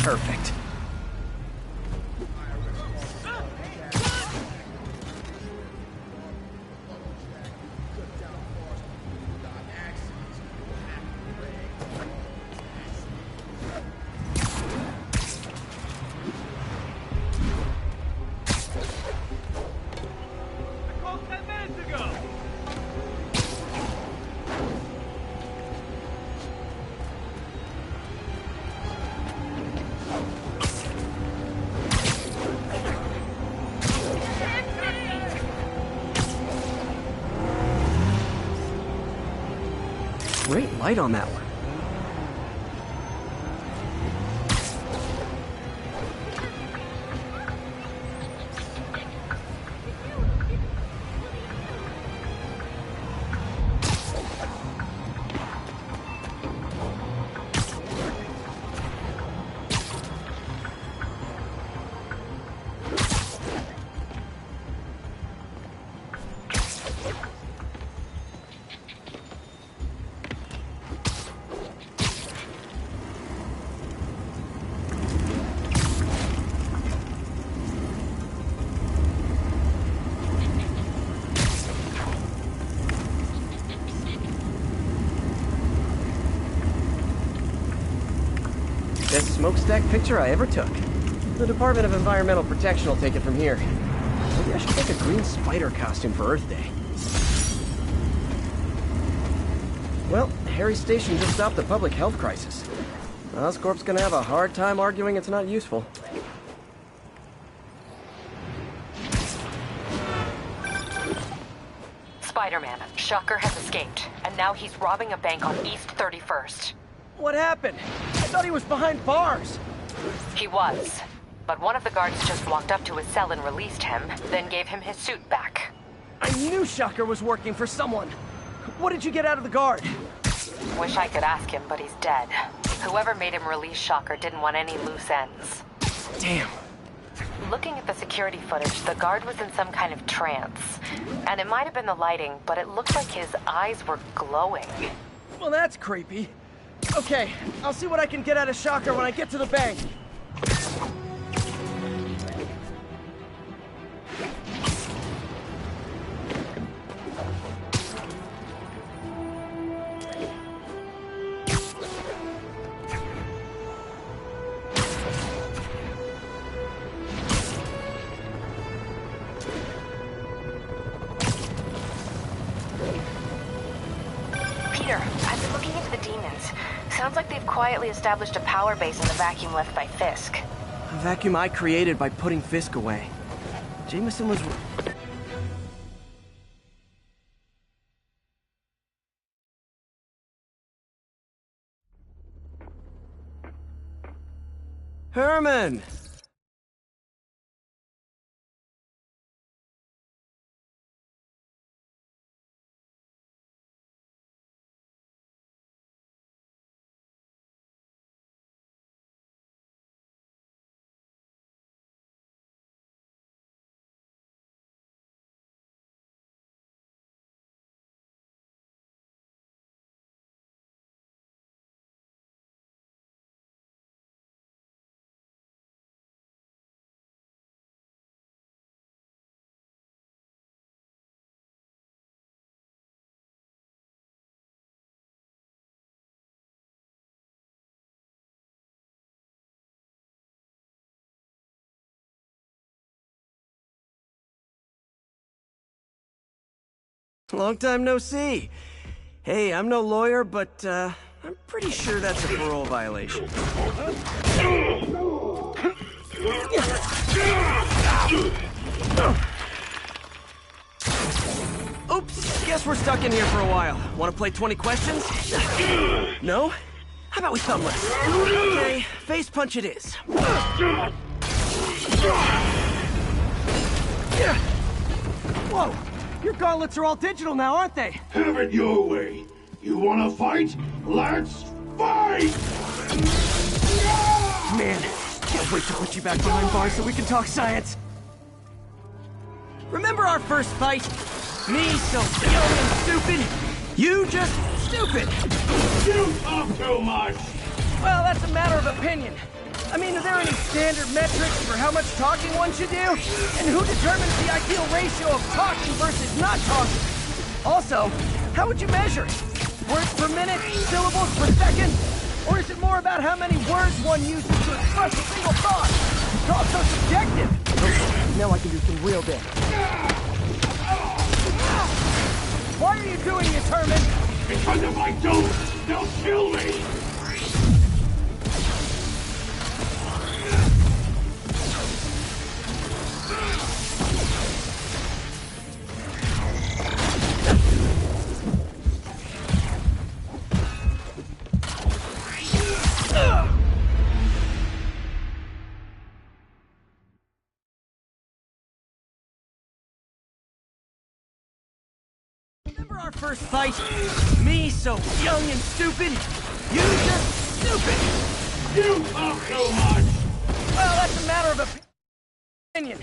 Perfect. Great light on that one. smokestack picture I ever took. The Department of Environmental Protection will take it from here. Maybe I should make a green spider costume for Earth Day. Well, Harry's station just stopped the public health crisis. Oscorp's gonna have a hard time arguing it's not useful. Spider-Man, Shocker has escaped, and now he's robbing a bank on East 31st. What happened? I thought he was behind bars. He was, but one of the guards just walked up to his cell and released him, then gave him his suit back. I knew Shocker was working for someone. What did you get out of the guard? Wish I could ask him, but he's dead. Whoever made him release Shocker didn't want any loose ends. Damn. Looking at the security footage, the guard was in some kind of trance. And it might have been the lighting, but it looked like his eyes were glowing. Well, that's creepy. Okay, I'll see what I can get out of Shocker when I get to the bank. Sounds like they've quietly established a power base in the vacuum left by Fisk. A vacuum I created by putting Fisk away. Jameson was... Herman! Long time no see. Hey, I'm no lawyer, but, I'm pretty sure that's a parole violation. Oops, guess we're stuck in here for a while. Want to play 20 questions? No? How about we thumbless? Okay, face punch it is. Whoa! Your gauntlets are all digital now, aren't they? Have it your way. You wanna fight? Let's fight! Man, can't wait to put you back behind bars so we can talk science. Remember our first fight? Me so young and stupid, you just stupid. You talk too much. Well, that's a matter of opinion. I mean, are there any standard metrics for how much talking one should do? And who determines the ideal ratio of talking versus not talking? Also, how would you measure it? Words per minute, syllables per second? Or is it more about how many words one uses to express a single thought? It's all so subjective. Okay, now I can do some real damage. Why are you doing this, Herman? Because if I don't, they'll kill me. Remember our first fight? Me so young and stupid, you just stupid! You talk too much! Well, that's a matter of opinion.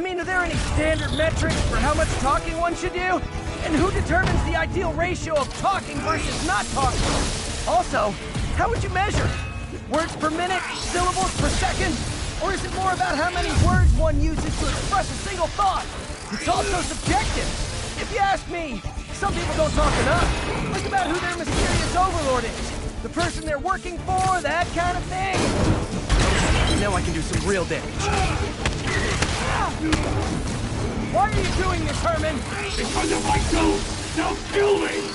I mean, are there any standard metrics for how much talking one should do? And who determines the ideal ratio of talking versus not talking? Also, how would you measure? Words per minute? Syllables per second? Or is it more about how many words one uses to express a single thought? It's also subjective. If you ask me, some people don't talk enough. Think about who their mysterious overlord is. The person they're working for, that kind of thing. Now I can do some real damage. Why are you doing this, Herman? Because if I don't, they'll kill me!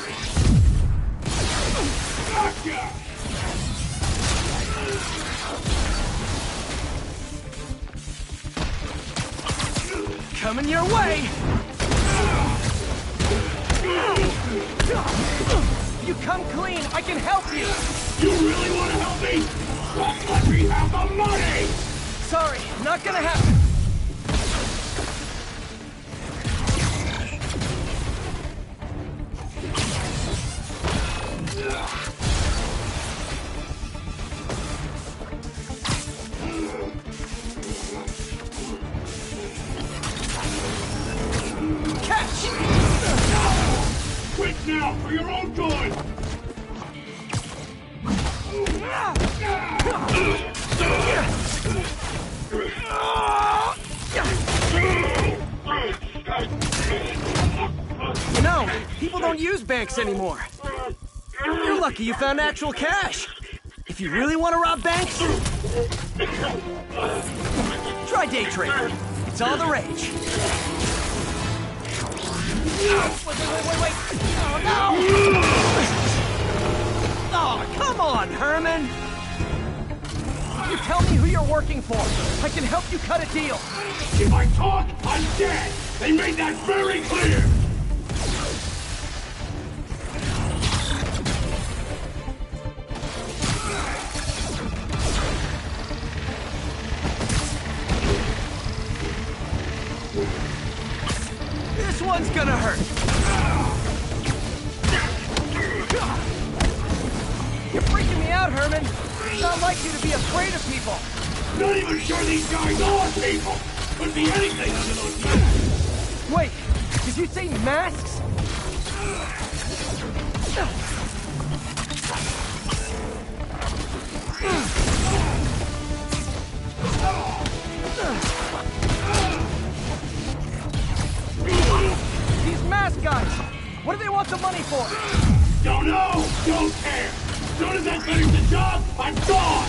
Gotcha! Coming your way! You come clean, I can help you! You really want to help me? Just let me have the money! Sorry, not gonna happen. Catch! Quit now, for your own good! You know, people don't use banks anymore. You're lucky you found actual cash. If you really want to rob banks, try day trading. It's all the rage. Wait. Oh, no! Oh, come on, Herman! You tell me who you're working for. I can help you cut a deal. If I talk, I'm dead! They made that very clear! This one's gonna hurt. You're freaking me out, Herman. It's not like you to be afraid of people. Not even sure these guys are people! Could be anything under those masks! Wait, did you say masks? These mask guys, what do they want the money for? Don't know! Don't care! As soon as I finish the job, I'm gone!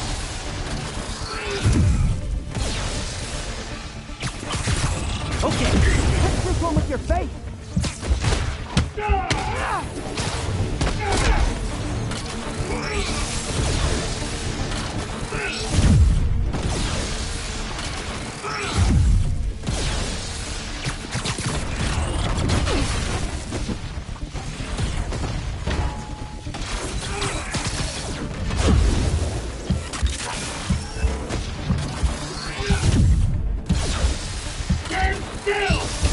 Okay, what's this one with your face?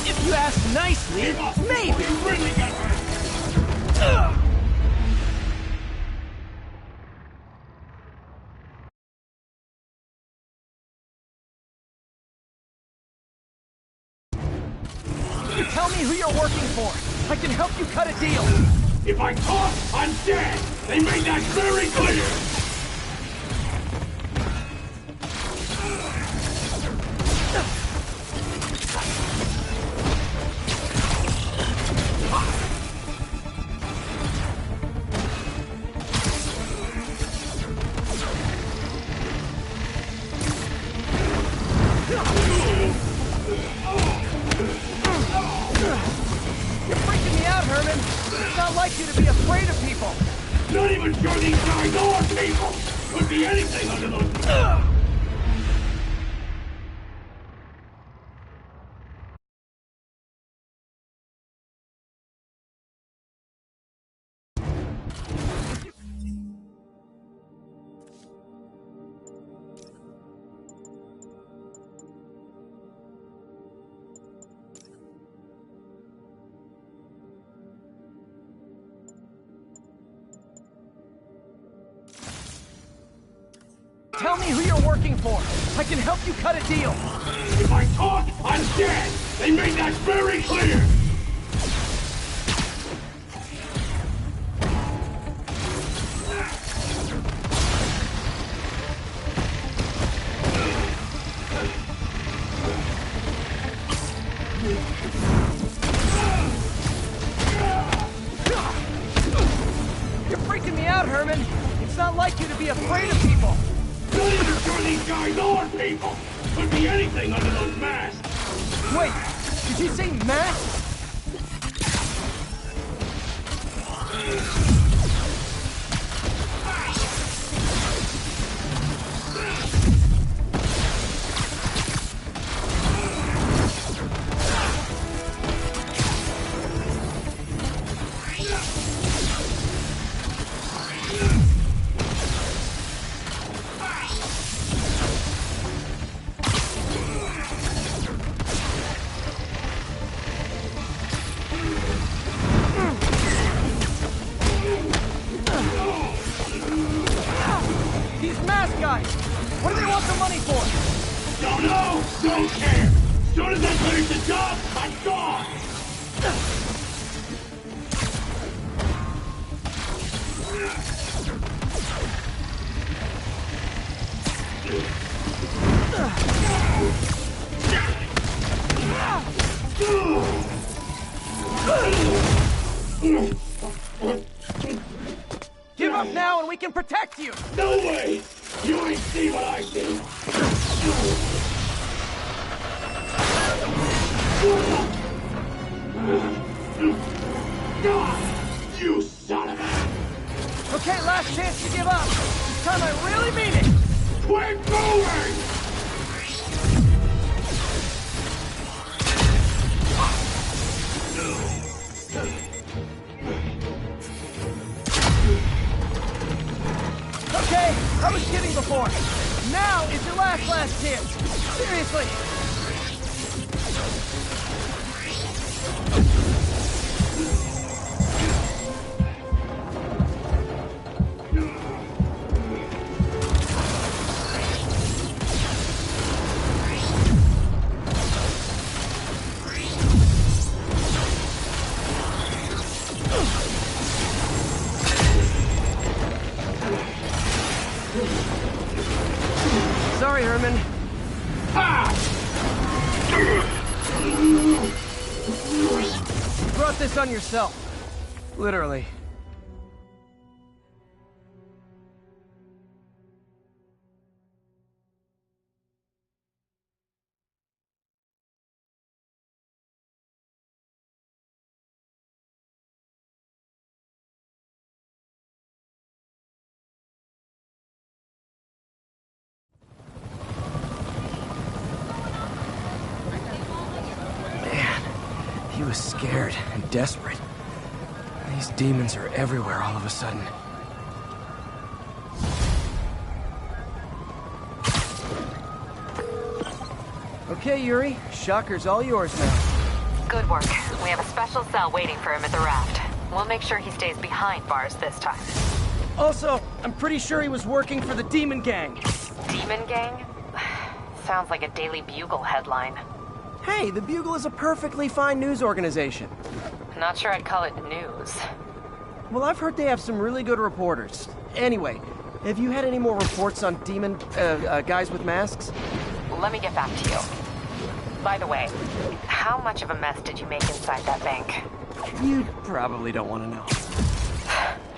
If you ask nicely, maybe. You tell me who you're working for. I can help you cut a deal. If I talk, I'm dead! They made that very clear! You're freaking me out, Herman. It's not like you to be afraid of people. Not even sure these guys are people! Could be anything under those... Tell me who you're working for. I can help you cut a deal. If I talk, I'm dead! They made that very clear! You're freaking me out, Herman. It's not like you to be afraid of people. Not even sure these guys are people! Could be anything under those masks! Wait, did you say masks? These mask guys! What do they want the money for? Don't know! Don't care! As soon as I finish the job, I'm gone! Give up now and we can protect you! No way! You ain't see what I see! You son of a... Okay, last chance to give up. This time I really mean it! Quit moving! Okay, I was kidding before. Now is your last chance. Seriously. Sorry, Herman. You brought this on yourself. Literally. He was scared and desperate. These demons are everywhere all of a sudden. Okay, Yuri. Shocker's all yours now. Good work. We have a special cell waiting for him at the raft. We'll make sure he stays behind bars this time. Also, I'm pretty sure he was working for the Demon Gang. Demon Gang? Sounds like a Daily Bugle headline. Hey, the Bugle is a perfectly fine news organization. Not sure I'd call it news. Well, I've heard they have some really good reporters. Anyway, have you had any more reports on demon, guys with masks? Let me get back to you. By the way, how much of a mess did you make inside that bank? You probably don't want to know.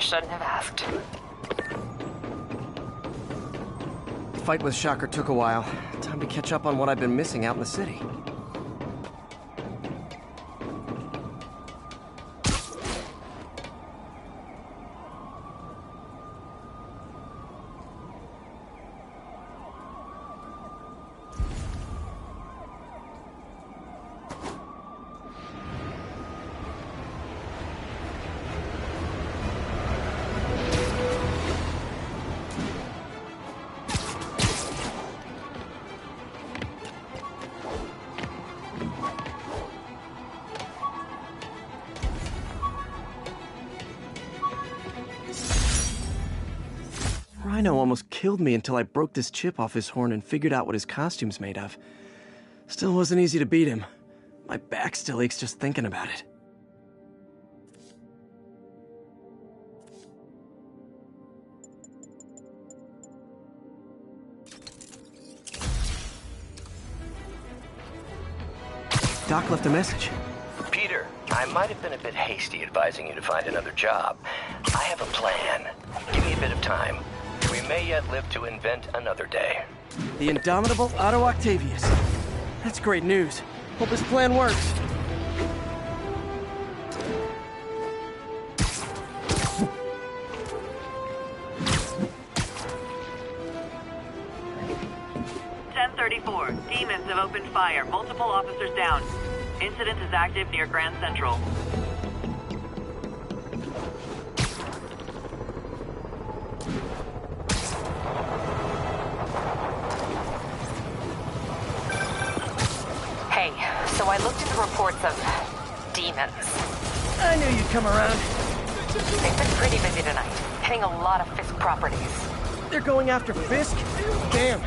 Shouldn't have asked. The fight with Shocker took a while. Time to catch up on what I've been missing out in the city. Rhino almost killed me until I broke this chip off his horn and figured out what his costume's made of. Still wasn't easy to beat him. My back still aches just thinking about it. Doc left a message. Peter, I might have been a bit hasty advising you to find another job. I have a plan. Give me a bit of time. We may yet live to invent another day. The indomitable Otto Octavius. That's great news. Hope his plan works. Demons have opened fire. Multiple officers down. Incident is active near Grand Central. Hey, so I looked into reports of demons. I knew you'd come around. They've been pretty busy tonight, hitting a lot of Fisk properties. They're going after Fisk? Damn.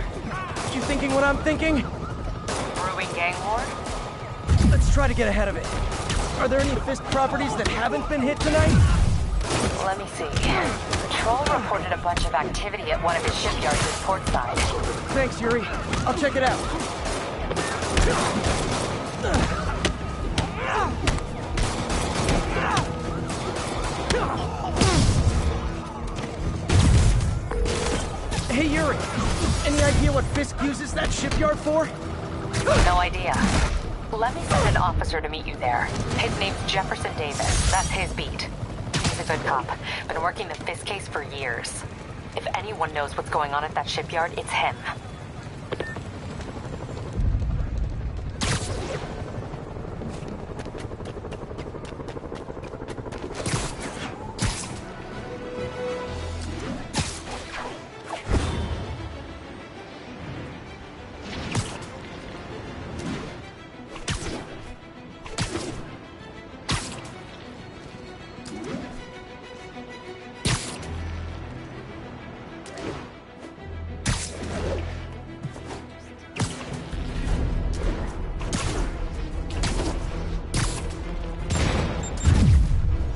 You thinking what I'm thinking? Brewing gang war? Let's try to get ahead of it. Are there any Fisk properties that haven't been hit tonight? Let me see. Patrol reported a bunch of activity at one of his shipyards in Portside. Thanks, Yuri. I'll check it out. Hey, Yuri. Any idea what Fisk uses that shipyard for? No idea. Let me send an officer to meet you there. His name's Jefferson Davis. That's his beat. He's a good cop. Been working the Fisk case for years. If anyone knows what's going on at that shipyard, it's him.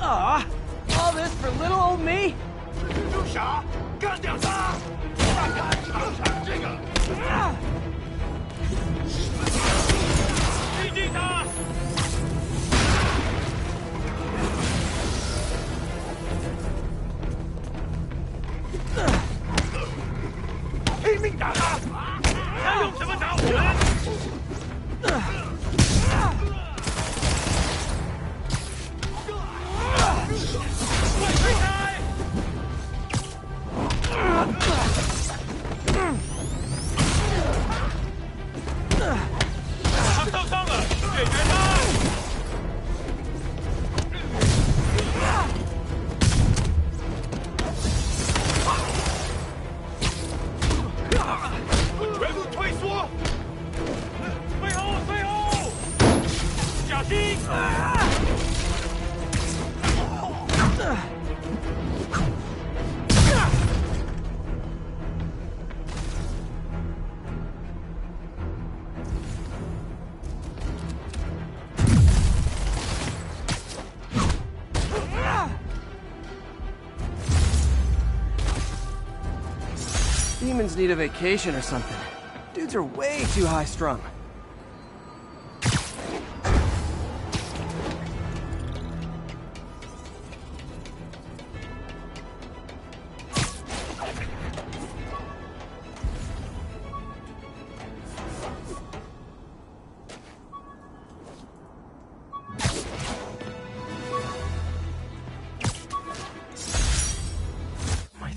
Aw, all this for little old me? 住手！干掉他！看看尝尝这个！击击他！拼命打他！还用什么打我们？ 快推开！他受伤了，解决他！全部退缩！退后，退后！小心！ Demons need a vacation or something. Dudes are way too high-strung.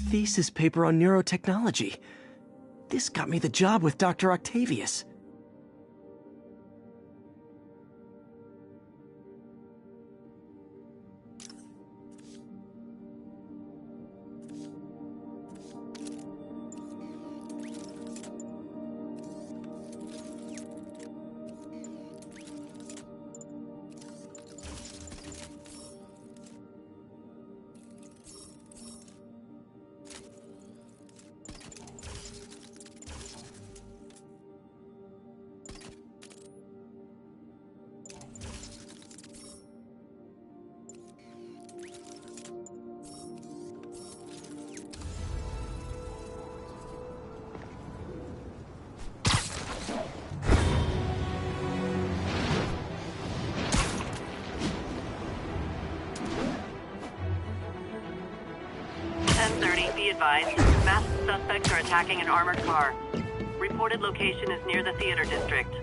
Thesis paper on neurotechnology. This got me the job with Dr. Octavius. 10:30, be advised. Masked suspects are attacking an armored car. Reported location is near the theater district.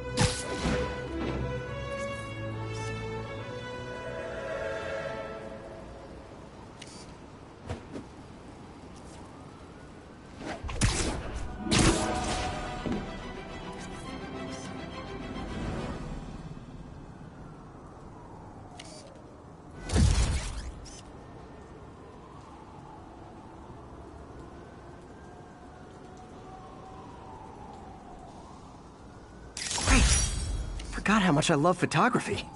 Forgot how much I love photography.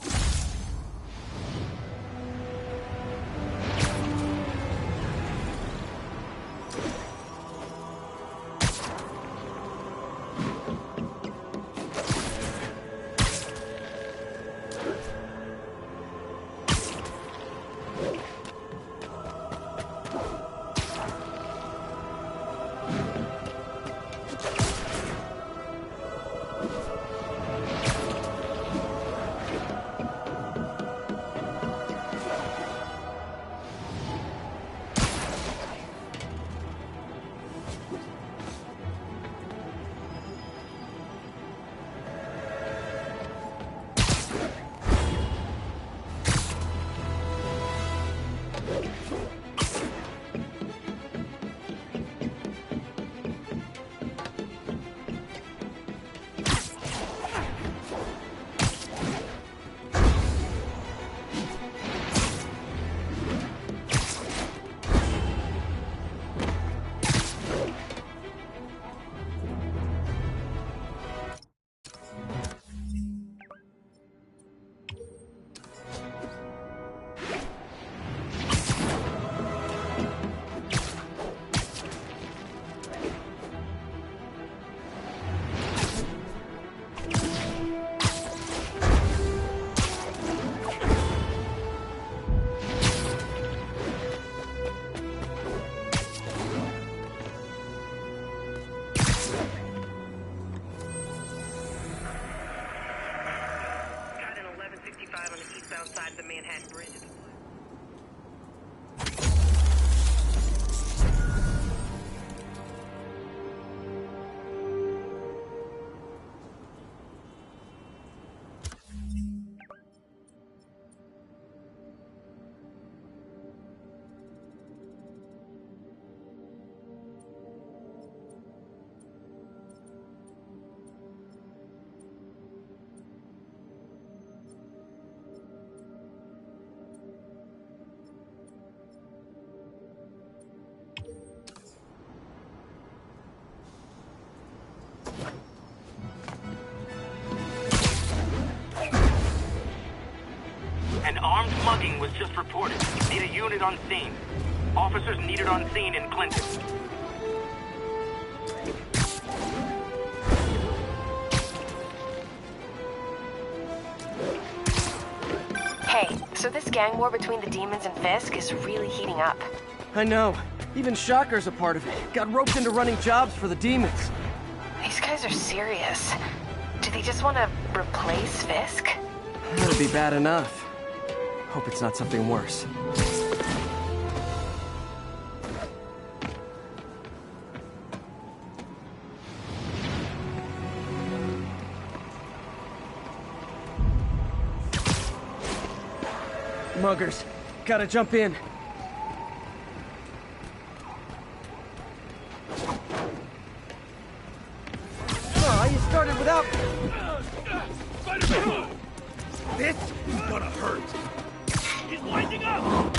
Outside the Manhattan Bridge. An armed mugging was just reported. Need a unit on scene. Officers needed on scene in Clinton. Hey, so this gang war between the demons and Fisk is really heating up. I know. Even Shocker's a part of it. Got roped into running jobs for the demons. These guys are serious. Do they just want to replace Fisk? That'd be bad enough. Hope it's not something worse. Muggers, gotta jump in. Aw, you started without me. Spider-Man! This is gonna hurt. He's winding up!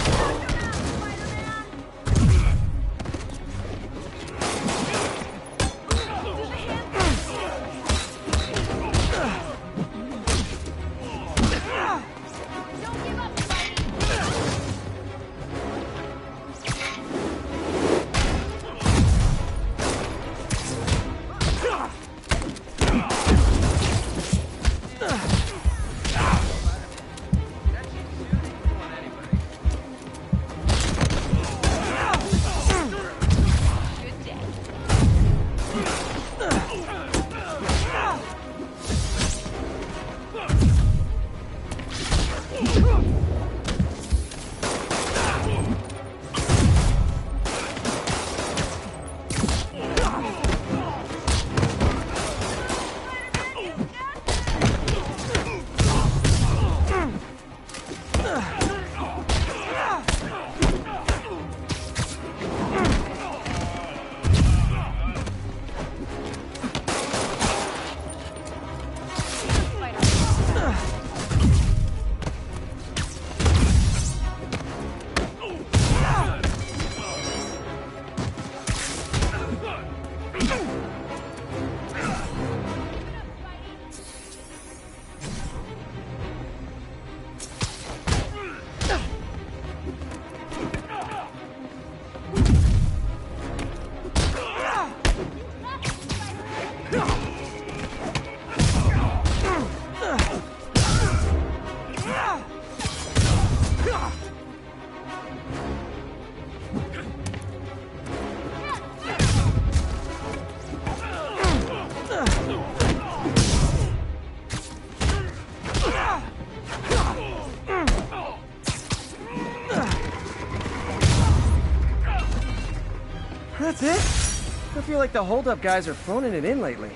That's it? I feel like the holdup guys are phoning it in lately.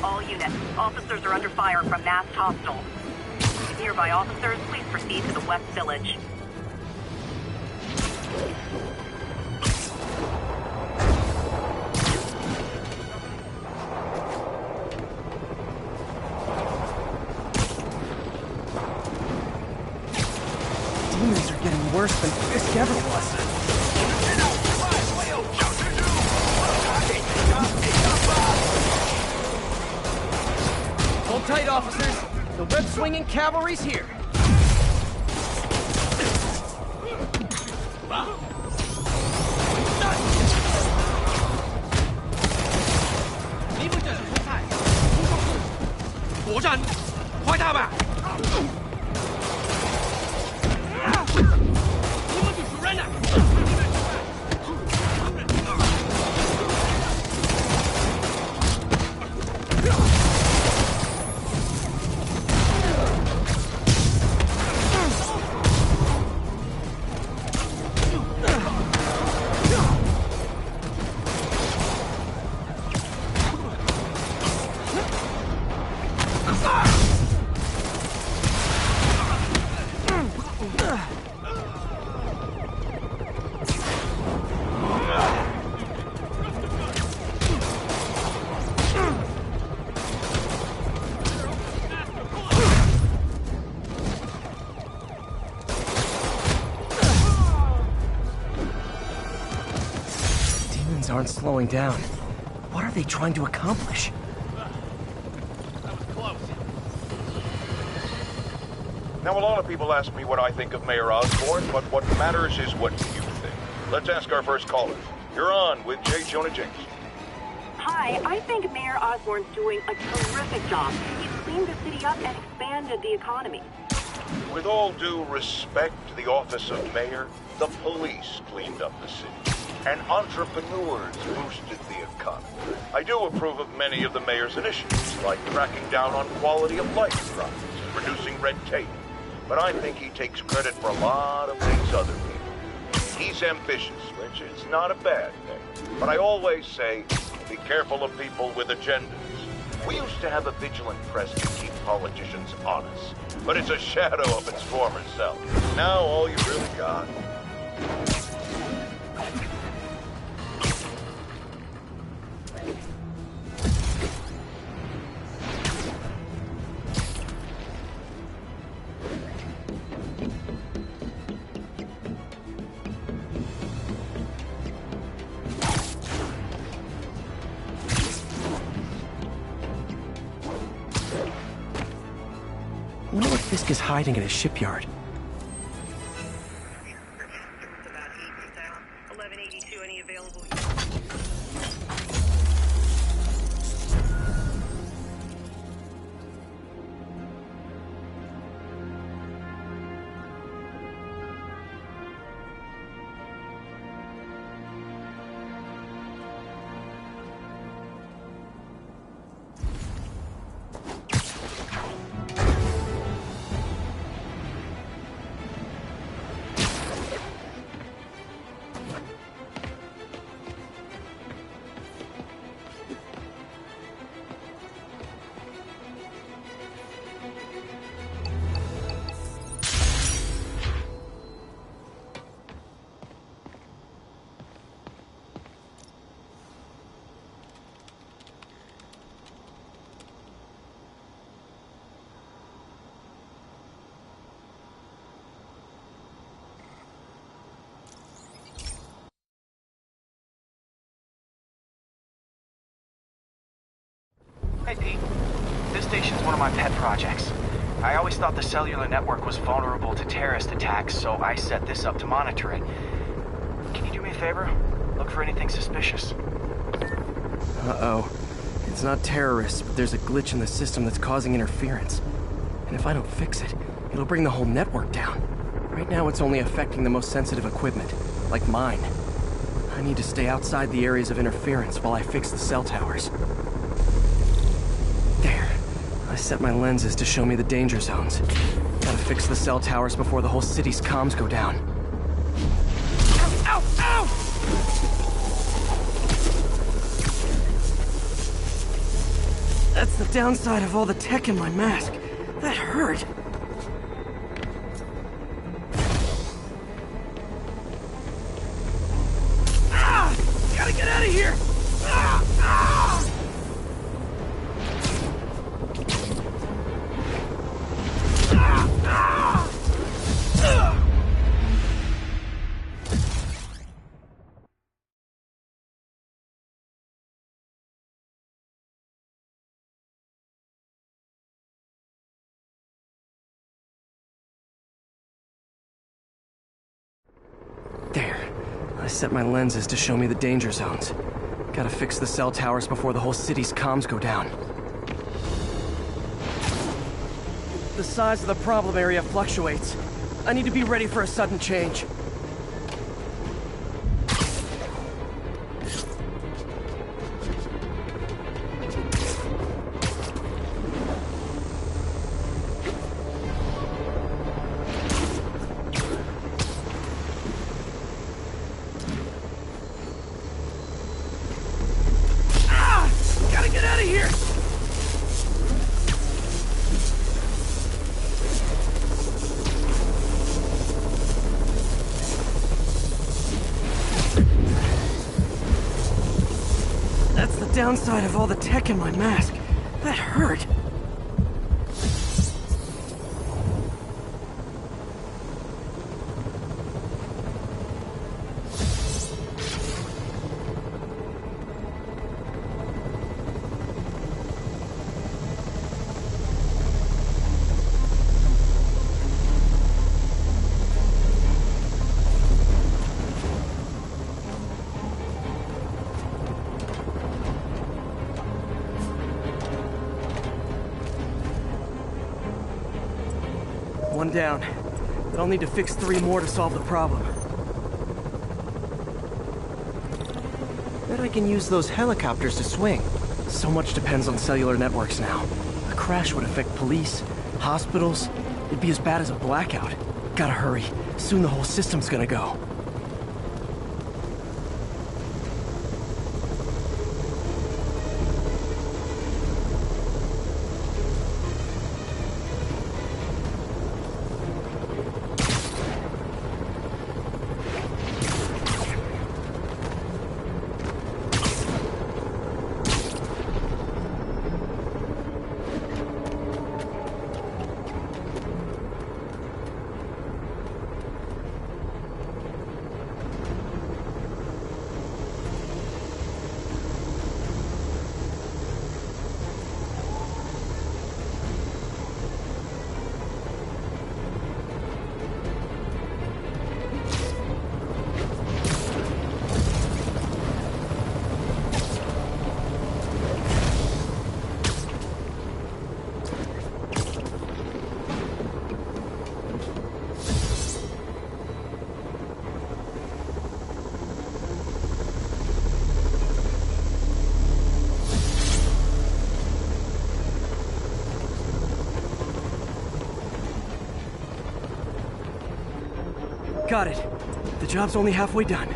All units, officers are under fire from masked hostiles. Nearby officers, please proceed to the West Village. Demons are getting worse than Fisk ever was. Hold tight, officers. The web-swinging cavalry's here. Aren't slowing down. What are they trying to accomplish? Now, a lot of people ask me what I think of Mayor Osborn, but what matters is what you think. Let's ask our first caller. You're on with J. Jonah Jameson. Hi, I think Mayor Osborn's doing a terrific job. He's cleaned the city up and expanded the economy. With all due respect to the office of mayor, the police cleaned up the city. And entrepreneurs boosted the economy. I do approve of many of the mayor's initiatives, like cracking down on quality of life crimes and reducing red tape. But I think he takes credit for a lot of things other people. He's ambitious, which is not a bad thing. But I always say, be careful of people with agendas. We used to have a vigilant press to keep politicians honest, but it's a shadow of its former self. Now all you really got. I wonder what Fisk is hiding in his shipyard. About 1182, any available? Hey, Pete. This station's one of my pet projects. I always thought the cellular network was vulnerable to terrorist attacks, so I set this up to monitor it. Can you do me a favor? Look for anything suspicious. Uh-oh. It's not terrorists, but there's a glitch in the system that's causing interference. And if I don't fix it, it'll bring the whole network down. Right now it's only affecting the most sensitive equipment, like mine. I need to stay outside the areas of interference while I fix the cell towers. There. I set my lenses to show me the danger zones. Gotta fix the cell towers before the whole city's comms go down. Ow! Ow! Ow! That's the downside of all the tech in my mask. That hurt. Ah! Gotta get out of here! Ah! Ah! Ah! Ah! Ah! There. I set my lenses to show me the danger zones. Gotta fix the cell towers before the whole city's comms go down. The size of the problem area fluctuates. I need to be ready for a sudden change. Gotta get out of here! That's the downside of all the tech in my mask. That hurt. One down, but I'll need to fix 3 more to solve the problem. Bet I can use those helicopters to swing. So much depends on cellular networks now. A crash would affect police, hospitals. It'd be as bad as a blackout. Gotta hurry. Soon the whole system's gonna go. Got it. The job's only halfway done.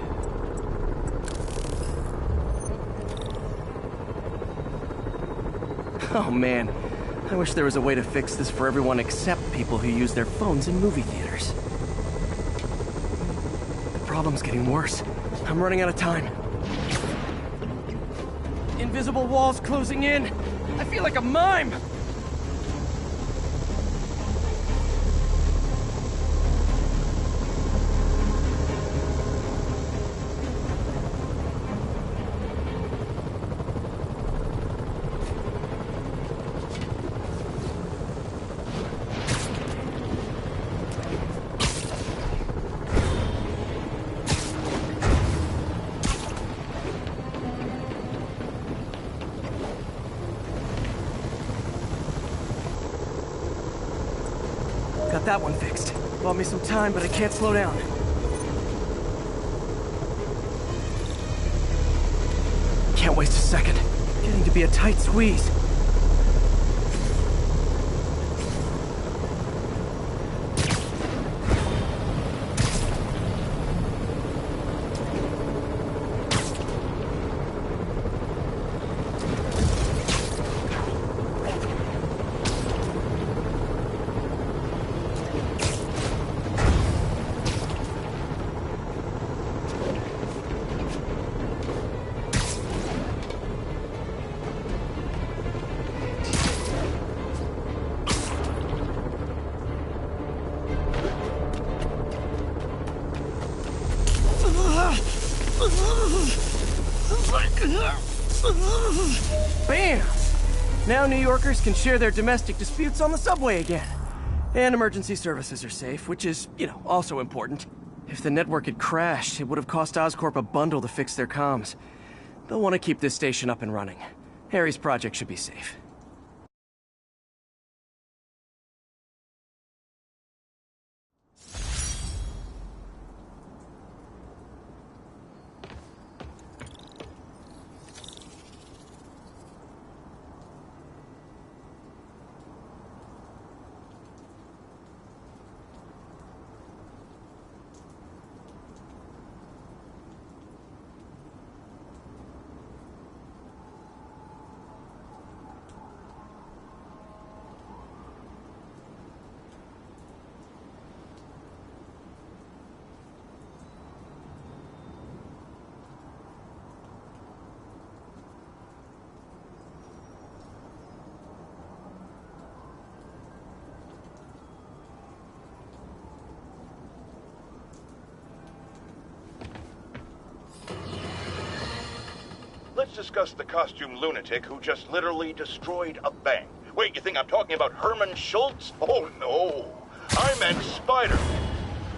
Oh man, I wish there was a way to fix this for everyone except people who use their phones in movie theaters. The problem's getting worse. I'm running out of time. Invisible walls closing in. I feel like a mime. got that one fixed. Bought me some time, but I can't slow down. Can't waste a second. Getting to be a tight squeeze. Bam! Now New Yorkers can share their domestic disputes on the subway again. And emergency services are safe, which is, also important. If the network had crashed, it would have cost Oscorp a bundle to fix their comms. They'll want to keep this station up and running. Harry's project should be safe. Let's discuss the costume lunatic who just literally destroyed a bank. Wait, you think I'm talking about Herman Schultz? Oh, no. I meant Spider-Man.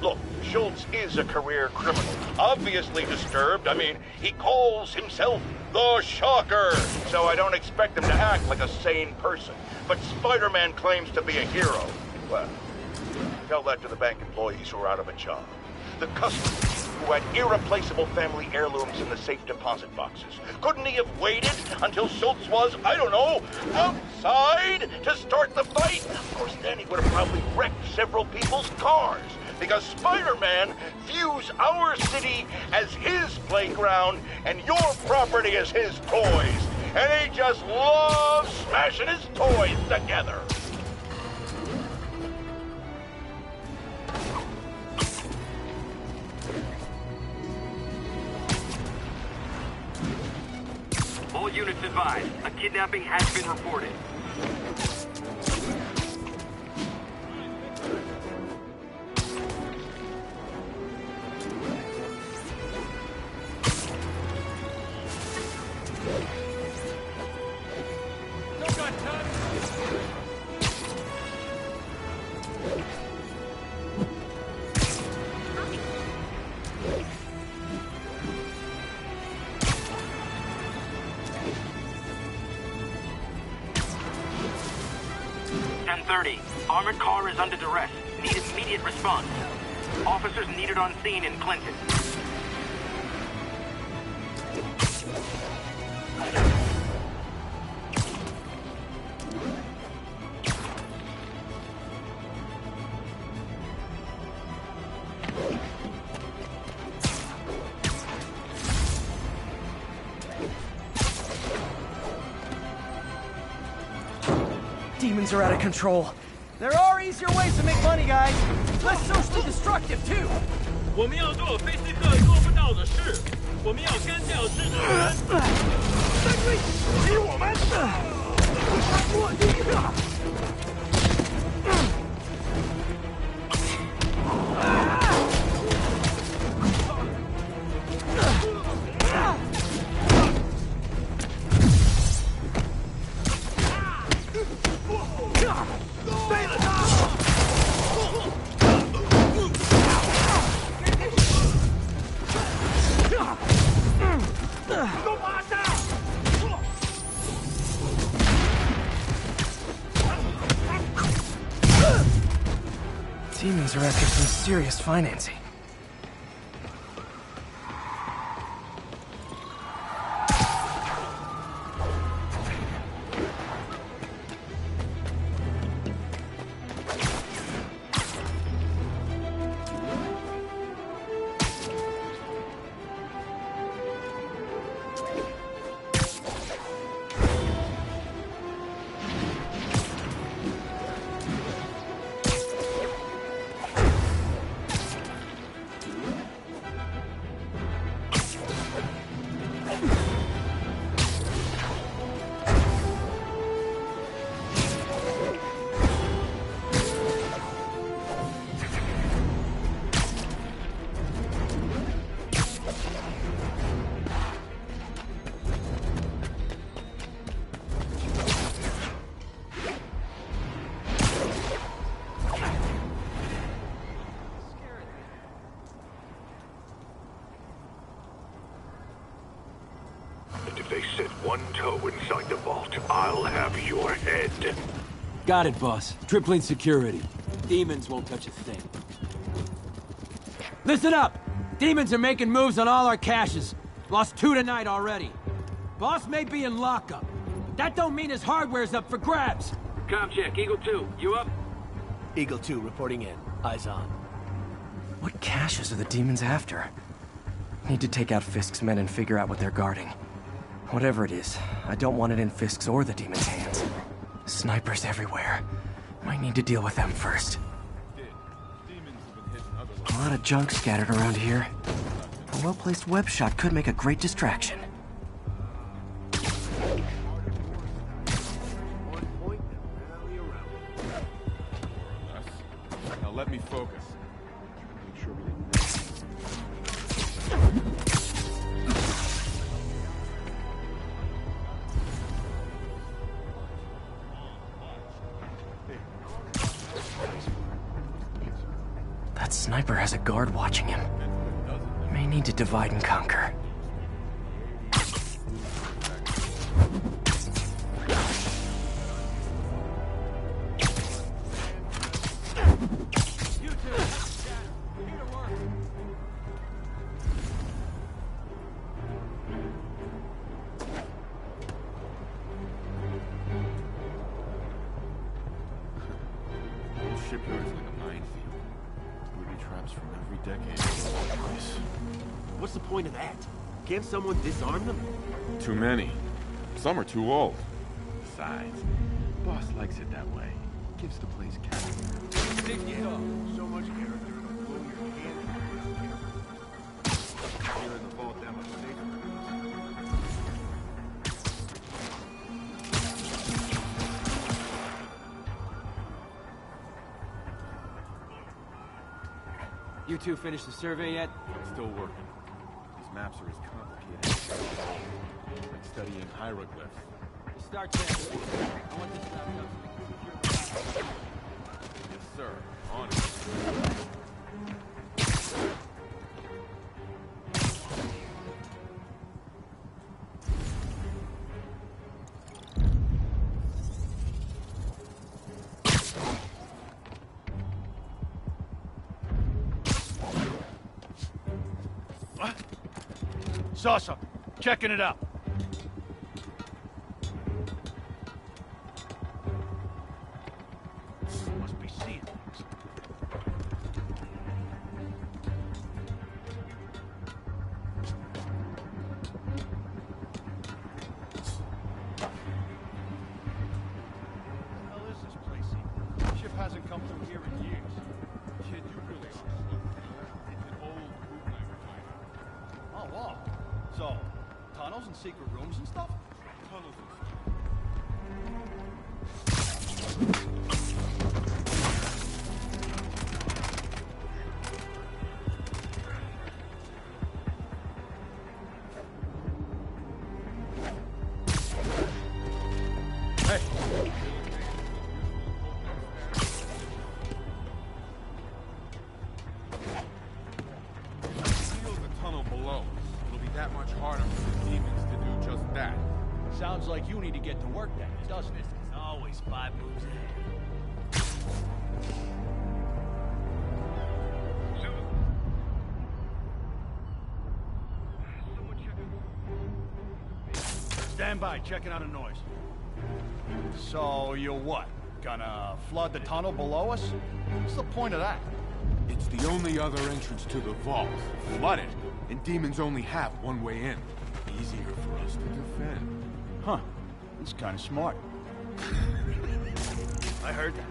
Look, Schultz is a career criminal. Obviously disturbed. I mean, he calls himself the Shocker. So I don't expect him to act like a sane person. But Spider-Man claims to be a hero. Well, tell that to the bank employees who are out of a job. The customers who had irreplaceable family heirlooms in the safe deposit boxes. Couldn't he have waited until Schultz was, I don't know, outside to start the fight? Of course, then he would have probably wrecked several people's cars. Because Spider-Man views our city as his playground and your property as his toys. And he just loves smashing his toys together. All units advised. A kidnapping has been reported. Armored car is under duress. Need immediate response. Officers needed on scene in Clinton. Demons are out of control. There are easier ways to make money, guys. Less socially destructive, too. 我们要做菲斯克做不到的事，我们要干掉制作人。三队，给我们！落地了。废了他！都趴下！ Demons are after some serious financing. If they set one toe inside the vault, I'll have your head. Got it, boss. Tripling security. Demons won't touch a thing. Listen up! Demons are making moves on all our caches. Lost 2 tonight already. Boss may be in lockup, but that don't mean his hardware's up for grabs. Com check, Eagle 2, you up? Eagle 2 reporting in. Eyes on. What caches are the demons after? Need to take out Fisk's men and figure out what they're guarding. Whatever it is, I don't want it in Fisk's or the demons' hands. Snipers everywhere. Might need to deal with them first. A lot of junk scattered around here. A well-placed web shot could make a great distraction. Now let me focus. Make sure we That sniper has a guard watching him. May need to divide and conquer. shipyard's like a minefield. Booby traps from every decade. What's the point of that? Can't someone disarm them? Too many. Some are too old. Besides, boss likes it that way. Gives the place character. So much character it'll blow your hand around here. Here in the vault, that much safer. You two finished the survey yet? Still working. These maps are as complicated as like studying hieroglyphs. Start there. I want this wrapped up so we can secure. Yes, sir. On it. Saw something. Checking it out. Must be seeing things. What the hell is this place? Ship hasn't come through here in years. Kid, you really are. It's an old bootleg refinery. Oh, wow. So, tunnels and secret rooms and stuff? Tunnels and Hey! seals the tunnel below. It'll be that much harder for the demons to do just that. Sounds like you need to get to work then, doesn't it? It's always 5 moves ahead. Stand by, checking out a noise. So, you're what? Gonna flood the tunnel below us? What's the point of that? It's the only other entrance to the vault. Flood it, and demons only have one way in. Easier for us to defend. Huh. That's kind of smart. I heard that.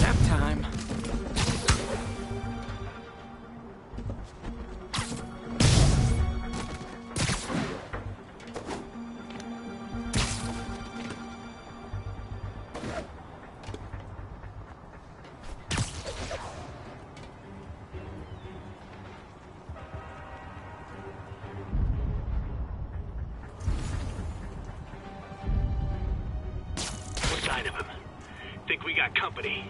Nap time. What sign of him? Think we got company.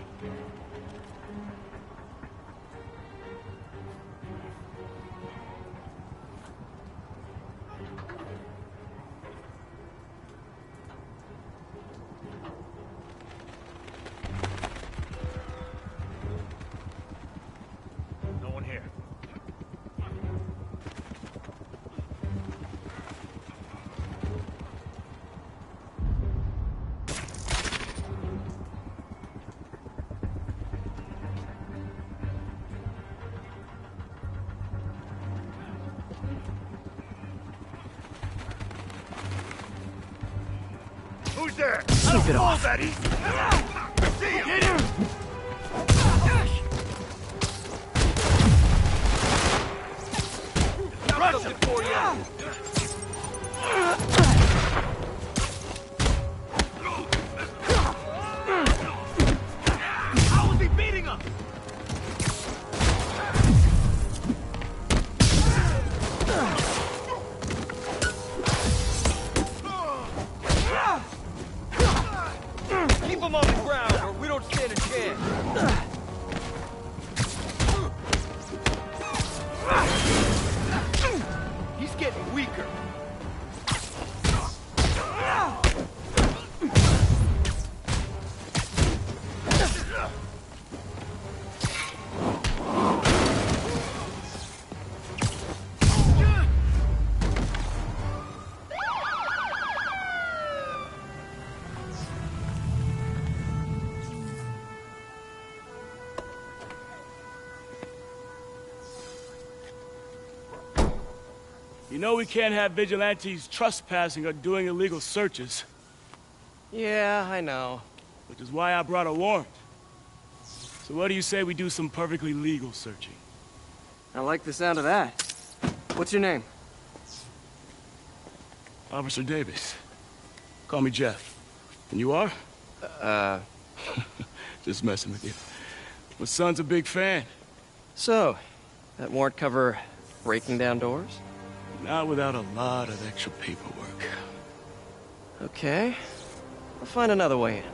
No one here. Who's there? Keep it off. Betty. See ya. Get him. Got something for you. How was he beating him? Keep him on the ground, or we don't stand a chance. He's getting weaker. You know we can't have vigilantes trespassing or doing illegal searches. Yeah, I know. Which is why I brought a warrant. So what do you say we do some perfectly legal searching? I like the sound of that. What's your name? Officer Davis. Call me Jeff. And you are? Just messing with you. My son's a big fan. So, that warrant cover breaking down doors? Not without a lot of extra paperwork. Okay. I'll find another way in.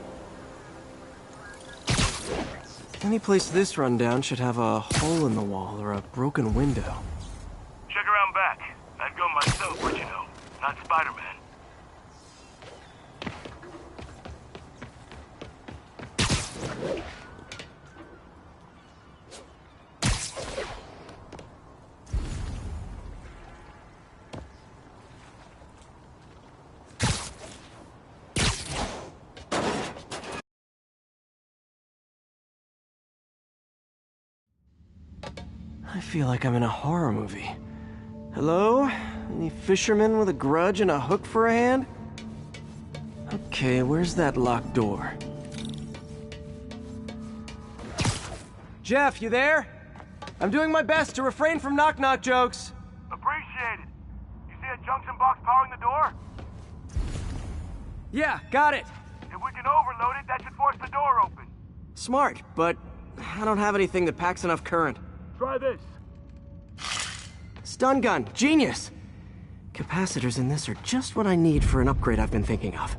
Any place this rundown should have a hole in the wall or a broken window. Check around back. I'd go myself, but you know, not Spider-Man. I feel like I'm in a horror movie. Hello? Any fisherman with a grudge and a hook for a hand? Okay, where's that locked door? Jeff, you there? I'm doing my best to refrain from knock-knock jokes. Appreciate it. You see a junction box powering the door? Yeah, got it. If we can overload it, that should force the door open. Smart, but I don't have anything that packs enough current. Try this. Stun gun, genius! Capacitors in this are just what I need for an upgrade I've been thinking of.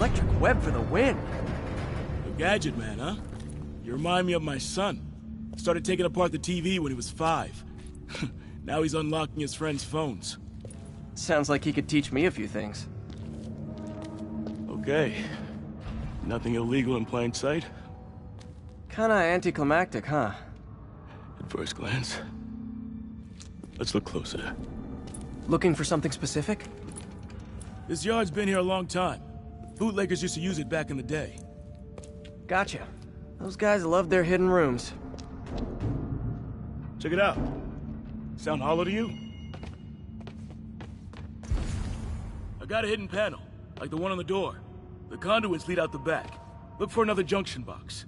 Electric web for the win. The gadget man, huh? You remind me of my son. Started taking apart the TV when he was 5. Now he's unlocking his friends' phones. Sounds like he could teach me a few things. Okay. Nothing illegal in plain sight? Kinda anticlimactic, huh? At first glance. Let's look closer. Looking for something specific? This yard's been here a long time. Bootleggers used to use it back in the day. Gotcha. Those guys love their hidden rooms. Check it out. Sound hollow to you? I got a hidden panel, like the one on the door. The conduits lead out the back. Look for another junction box.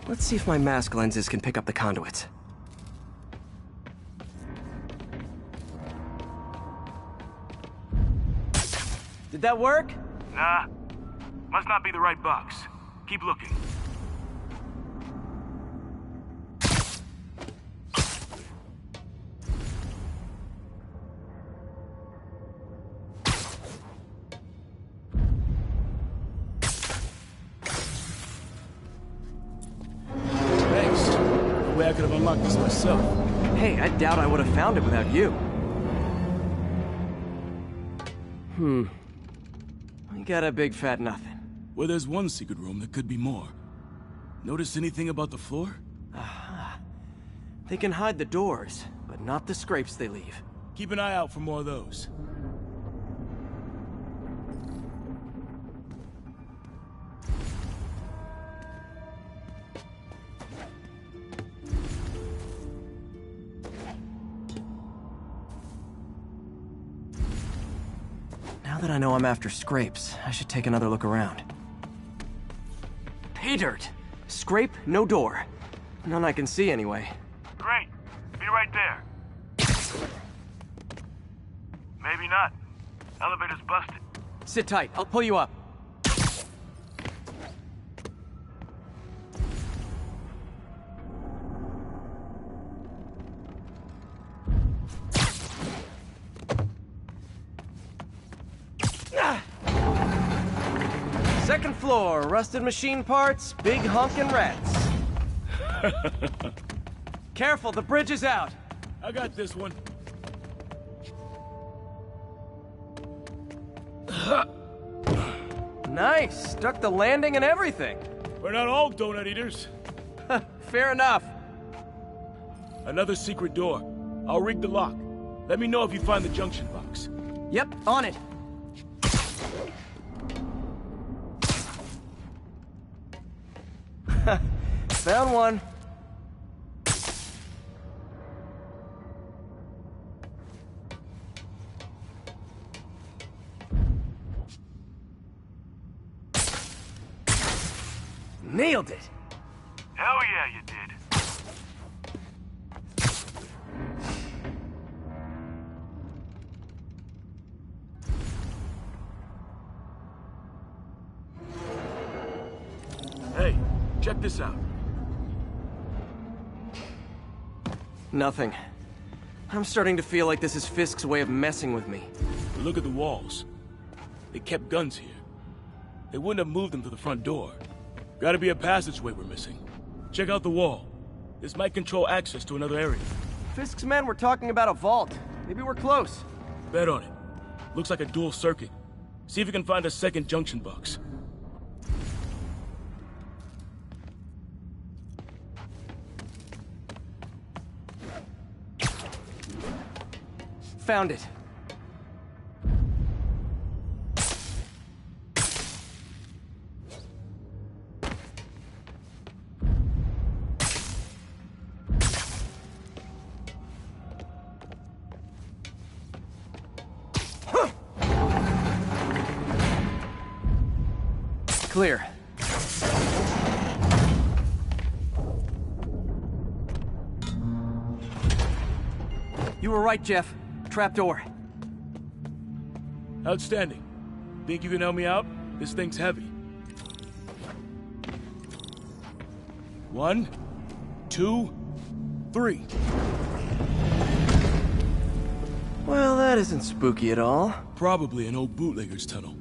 Let's see if my mask lenses can pick up the conduits. Did that work? Nah. Must not be the right box. Keep looking. Thanks. No way I could have unlocked this myself. Hey, I doubt I would have found it without you. We got a big fat nothing. Well, there's one secret room that could be more. Notice anything about the floor? Aha. They can hide the doors, but not the scrapes they leave. Keep an eye out for more of those. Now that I know I'm after scrapes, I should take another look around. Pay dirt! Scrape, no door. None I can see anyway. Great. Be right there. Maybe not. Elevator's busted. Sit tight, I'll pull you up. Second floor, rusted machine parts, big honkin' rats. Careful, the bridge is out. I got this one. Nice, stuck the landing and everything. We're not all donut eaters. Fair enough. Another secret door. I'll rig the lock. Let me know if you find the junction box. Yep, on it. Found one. Nailed it. Hell yeah, you did. Hey, check this out. Nothing. I'm starting to feel like this is Fisk's way of messing with me. But look at the walls. They kept guns here. They wouldn't have moved them to the front door. Gotta be a passageway we're missing. Check out the wall. This might control access to another area. Fisk's men were talking about a vault. Maybe we're close. Bet on it. Looks like a dual circuit. See if you can find a second junction box. Found it. Clear. You were right, Jeff. Trapdoor. Outstanding. Think you can help me out? This thing's heavy. 1, 2, 3. Well, that isn't spooky at all. Probably an old bootlegger's tunnel.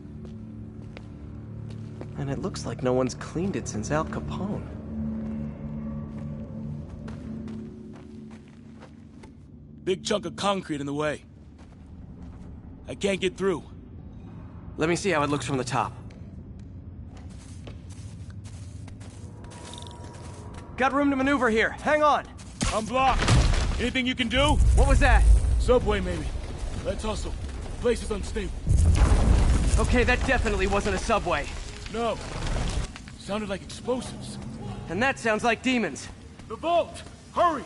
And it looks like no one's cleaned it since Al Capone. Big chunk of concrete in the way. I can't get through. Let me see how it looks from the top. Got room to maneuver here. Hang on. I'm blocked. Anything you can do? What was that? Subway, maybe. Let's hustle. Place is unstable. Okay, that definitely wasn't a subway. No. Sounded like explosives. And that sounds like demons. The vault! Hurry!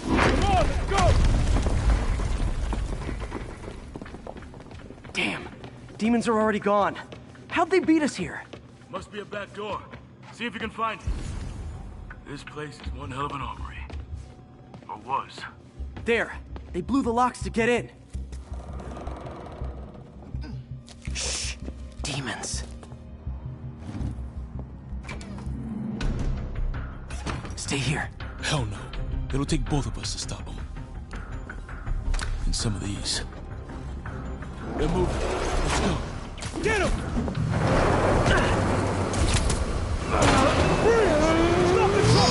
Come on, let's go! Damn. Demons are already gone. How'd they beat us here? Must be a back door. See if you can find it. This place is one hell of an armory. Or was. There. They blew the locks to get in. Shh. Demons. Stay here. Hell no. It'll take both of us to stop them. And some of these. They're moving. Let's go. Get him! Stop the truck!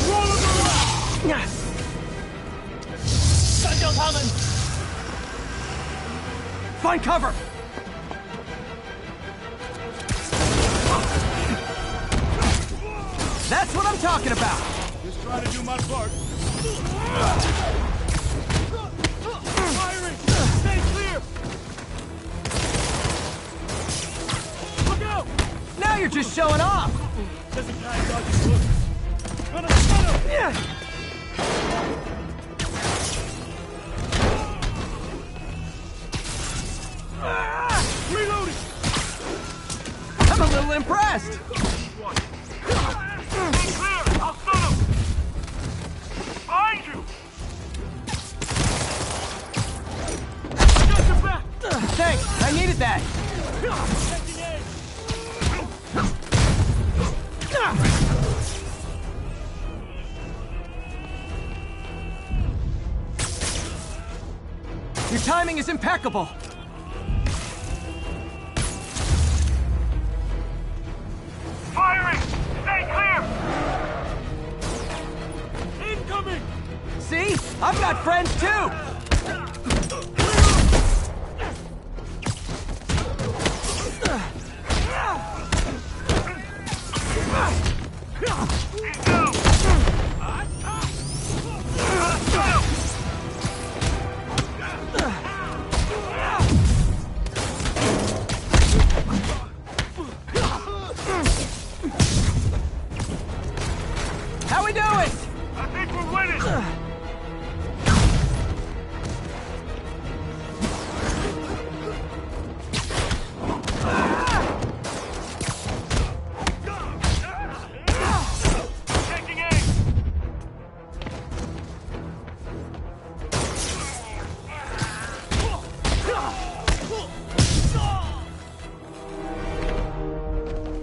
Roll him around! Find cover! That's what I'm talking about! Just trying to do my part. Firing! Stay clear! Look out! Now you're just showing off! Doesn't kind dodge look. Run him! Yeah. Reloading! I'm a little impressed! Stay clear! I'll stun him! Behind you! I got your back! Thanks, I needed that! Taking aim! Your timing is impeccable! Firing! Stay clear! Incoming! See? I've got friends too! How we doing? I think we're winning! Taking aim!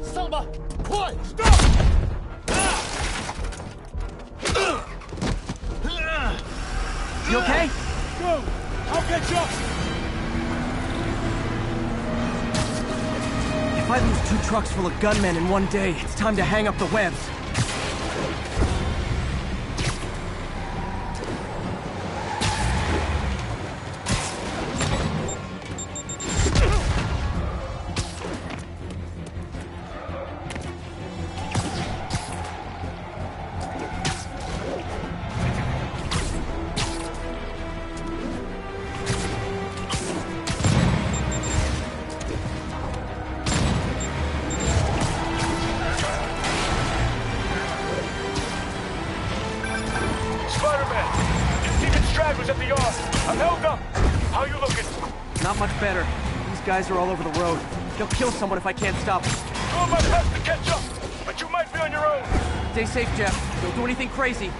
Samba, quiet! Stop! You okay? Go! I'll catch up! If I lose 2 trucks full of gunmen in one day, it's time to hang up the webs. Spider-Man! Demon stragglers at the yard. I'm held up. How you looking? Not much better. These guys are all over the road. They'll kill someone if I can't stop them. Doing my best to catch up, but you might be on your own. Stay safe, Jeff. Don't do anything crazy.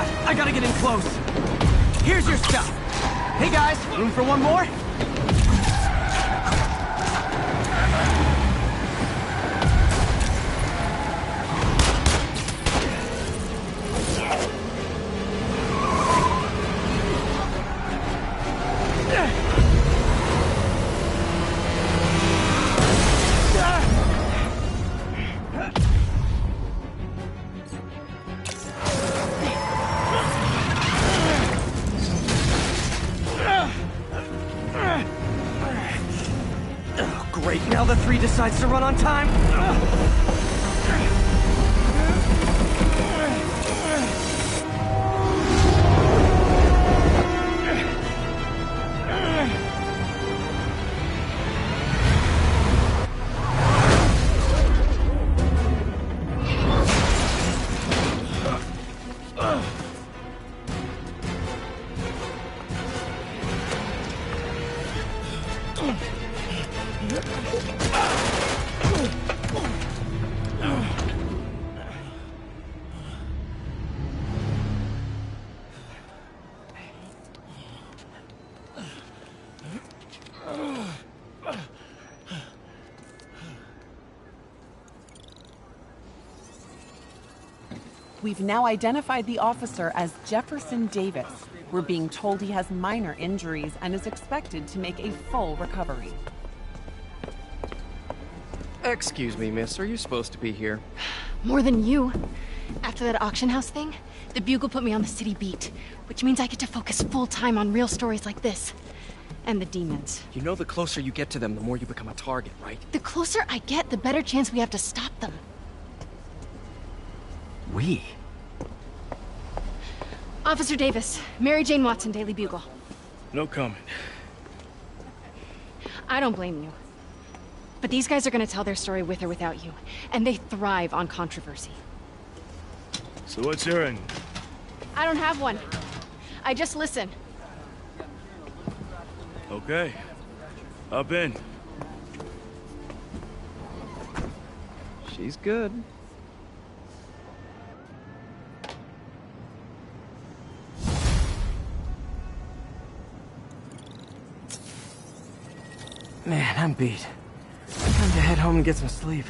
God, I gotta get in close. Here's your stuff. Hey guys, room for one more? Great, now the 3 decides to run on time. We've now identified the officer as Jefferson Davis. We're being told he has minor injuries and is expected to make a full recovery. Excuse me, miss. Are you supposed to be here? More than you. After that auction house thing, the Bugle put me on the city beat, which means I get to focus full-time on real stories like this. And the demons. You know the closer you get to them, the more you become a target, right? The closer I get, the better chance we have to stop them. We? Officer Davis, Mary Jane Watson, Daily Bugle. No comment. I don't blame you. But these guys are gonna tell their story with or without you, and they thrive on controversy. So what's your end? I don't have one. I just listen. Okay. Up in. She's good. Man, I'm beat. Time to head home and get some sleep.